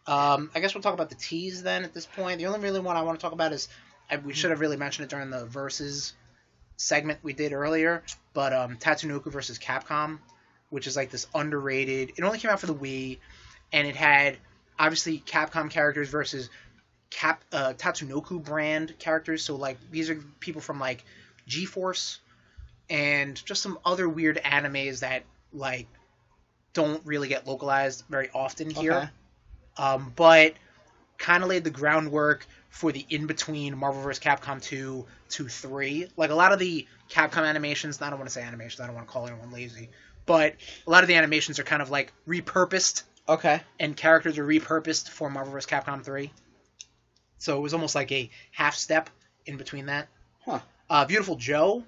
I guess we'll talk about the teas then at this point. The only really one I want to talk about is, we should have really mentioned it during the Versus segment we did earlier, but Tatsunoko versus Capcom, which is like this underrated, it only came out for the Wii, and it had obviously Capcom characters versus Tatsunoko brand characters, so like these are people from like G-Force and just some other weird animes that like don't really get localized very often here. But kind of laid the groundwork for the in-between Marvel vs. Capcom 2 to 3. Like, a lot of the Capcom animations, I don't want to say animations, I don't want to call anyone lazy, but a lot of the animations are kind of, like, repurposed. Okay. And characters are repurposed for Marvel vs. Capcom 3. So it was almost like a half step in between that. Huh. Beautiful Joe.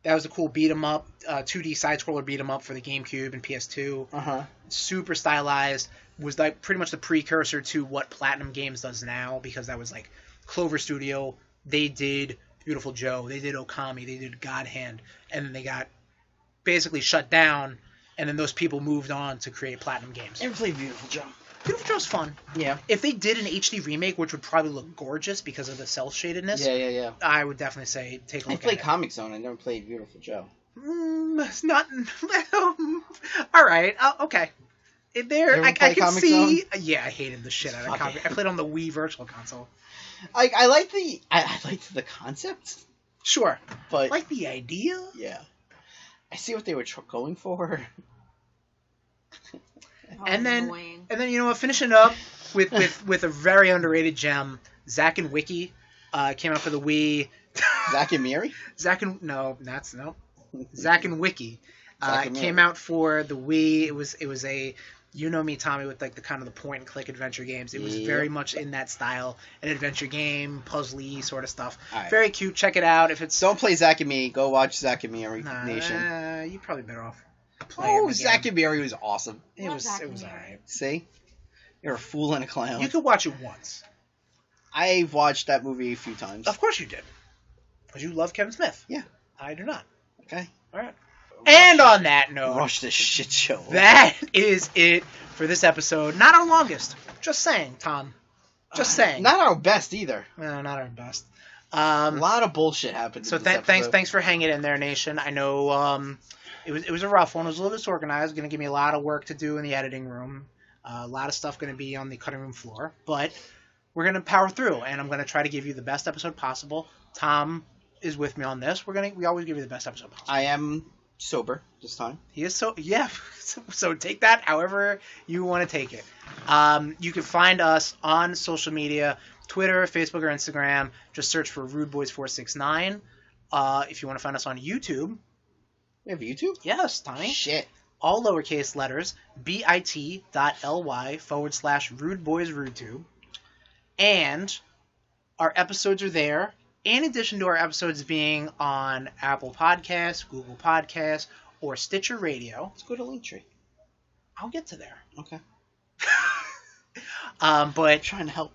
That was a cool beat-em-up, 2D side-scroller beat-em-up for the GameCube and PS2. Uh-huh. Super stylized. Was like pretty much the precursor to what Platinum Games does now, because that was like Clover Studio. They did Beautiful Joe, they did Okami, they did God Hand, and then they got basically shut down, and then those people moved on to create Platinum Games. Never played Beautiful Joe. Beautiful Joe's fun. Yeah. If they did an HD remake, which would probably look gorgeous because of the cell shadedness, yeah. I would definitely say take a look at it. I played Comic Zone. I never played Beautiful Joe. It's not. All right. Okay. I can see. Zone? Yeah, I hated the shit out of Comic. I played on the Wii Virtual Console. I liked the concept. Sure, but like the idea. Yeah, I see what they were going for. And then you know what? Finishing up with a very underrated gem, Zack and Wiki came out for the Wii. Zack and Miri? Zack and Wiki came out for the Wii. It was a, you know me, Tommy, with like the kind of the point and click adventure games. It was very much in that style, an adventure game, puzzly sort of stuff. Right. Very cute. Check it out. If it's don't play Zack and Miri, go watch Zack and Miri Nation. You're probably better off. Zack and Miri was awesome. It was alright. See, you're a fool and a clown. You could watch it once. I've watched that movie a few times. Of course you did, because you love Kevin Smith. Yeah, I do not. Okay. All right. And on that note, rush this shit show. That is it for this episode. Not our longest. Just saying, Tom. Just saying. Not our best either. No, not our best. A lot of bullshit happened. So thanks for hanging in there, Nation. I know it was a rough one. It was a little disorganized. Going to give me a lot of work to do in the editing room. A lot of stuff going to be on the cutting room floor, but we're going to power through, and I'm going to try to give you the best episode possible. Tom is with me on this. We always give you the best episode possible. I am sober this time. He is so take that however you want to take it. You can find us on social media, Twitter, Facebook, or Instagram. Just search for RudeBoyz469. If you want to find us on YouTube. We have YouTube? Yes, Tommy. Shit. All lowercase letters, bit.ly/RudeBoyzRudeTube. And our episodes are there. In addition to our episodes being on Apple Podcasts, Google Podcasts, or Stitcher Radio. Let's go to Linktree. I'll get to there. Okay. But I'm trying to help.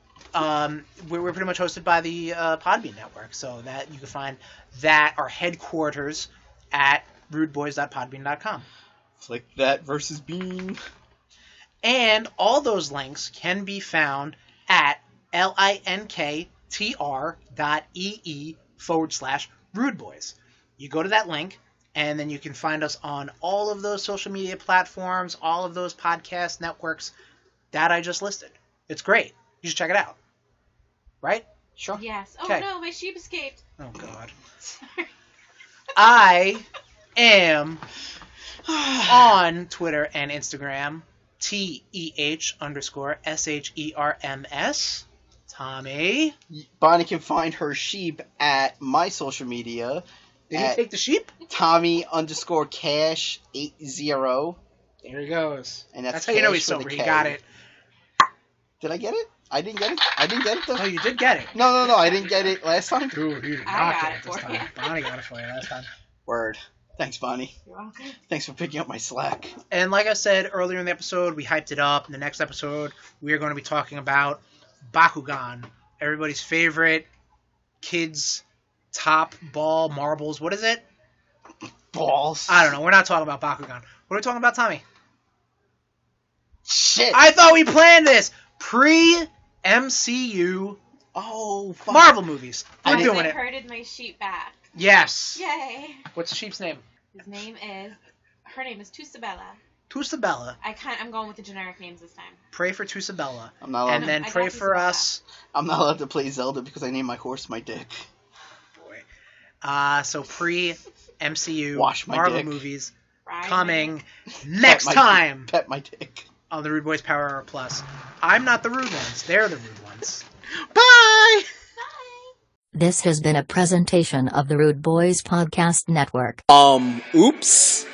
We're pretty much hosted by the Podbean network, so that you can find that our headquarters at rudeboyz.podbean.com. Flick that versus beam. And all those links can be found at linktr.ee/RudeBoyz. You go to that link, and then you can find us on all of those social media platforms, all of those podcast networks that I just listed. It's great. You should check it out. Right? Sure. Yes. Oh Okay. no, my sheep escaped. Oh God. Sorry. I am on Twitter and Instagram, TEH_SHERMS. Tommy. Bonnie can find her sheep at my social media. Did he take the sheep? Tommy_cash80. There he goes. And that's how you know he's cash with sober. a He K. got it. Did I get it? I didn't get it. I didn't get it though. No, you did get it. No. I didn't get it last time. Dude, you did I not got get it it this for time. you. Bonnie got it for you last time. Word. Thanks, Bonnie. You're welcome. Thanks for picking up my slack. And like I said earlier in the episode, we hyped it up. In the next episode, we are going to be talking about Bakugan, everybody's favorite kids' top ball marbles. What is it? Balls. I don't know. We're not talking about Bakugan. What are we talking about, Tommy? Shit. I thought we planned this pre-MCU Oh, fuck. Marvel movies. We're I didn't- doing I it. herded my sheep back. Yes. Yay. What's the sheep's name? Her name is Tusabella. Tusabella. I'm going with the generic names this time. Pray for Tusabella. I'm not allowed And then I pray got for Tusabella. us. I'm not allowed to play Zelda because I named my horse my dick. Boy. So pre-MCU Wash my Marvel dick. movies Right? coming next Pet my- time Pet my dick. on the RudeBoyz Power Hour Plus. I'm not the rude ones. They're the rude ones. Bye! Bye. This has been a presentation of the RudeBoyz Podcast Network. Oops.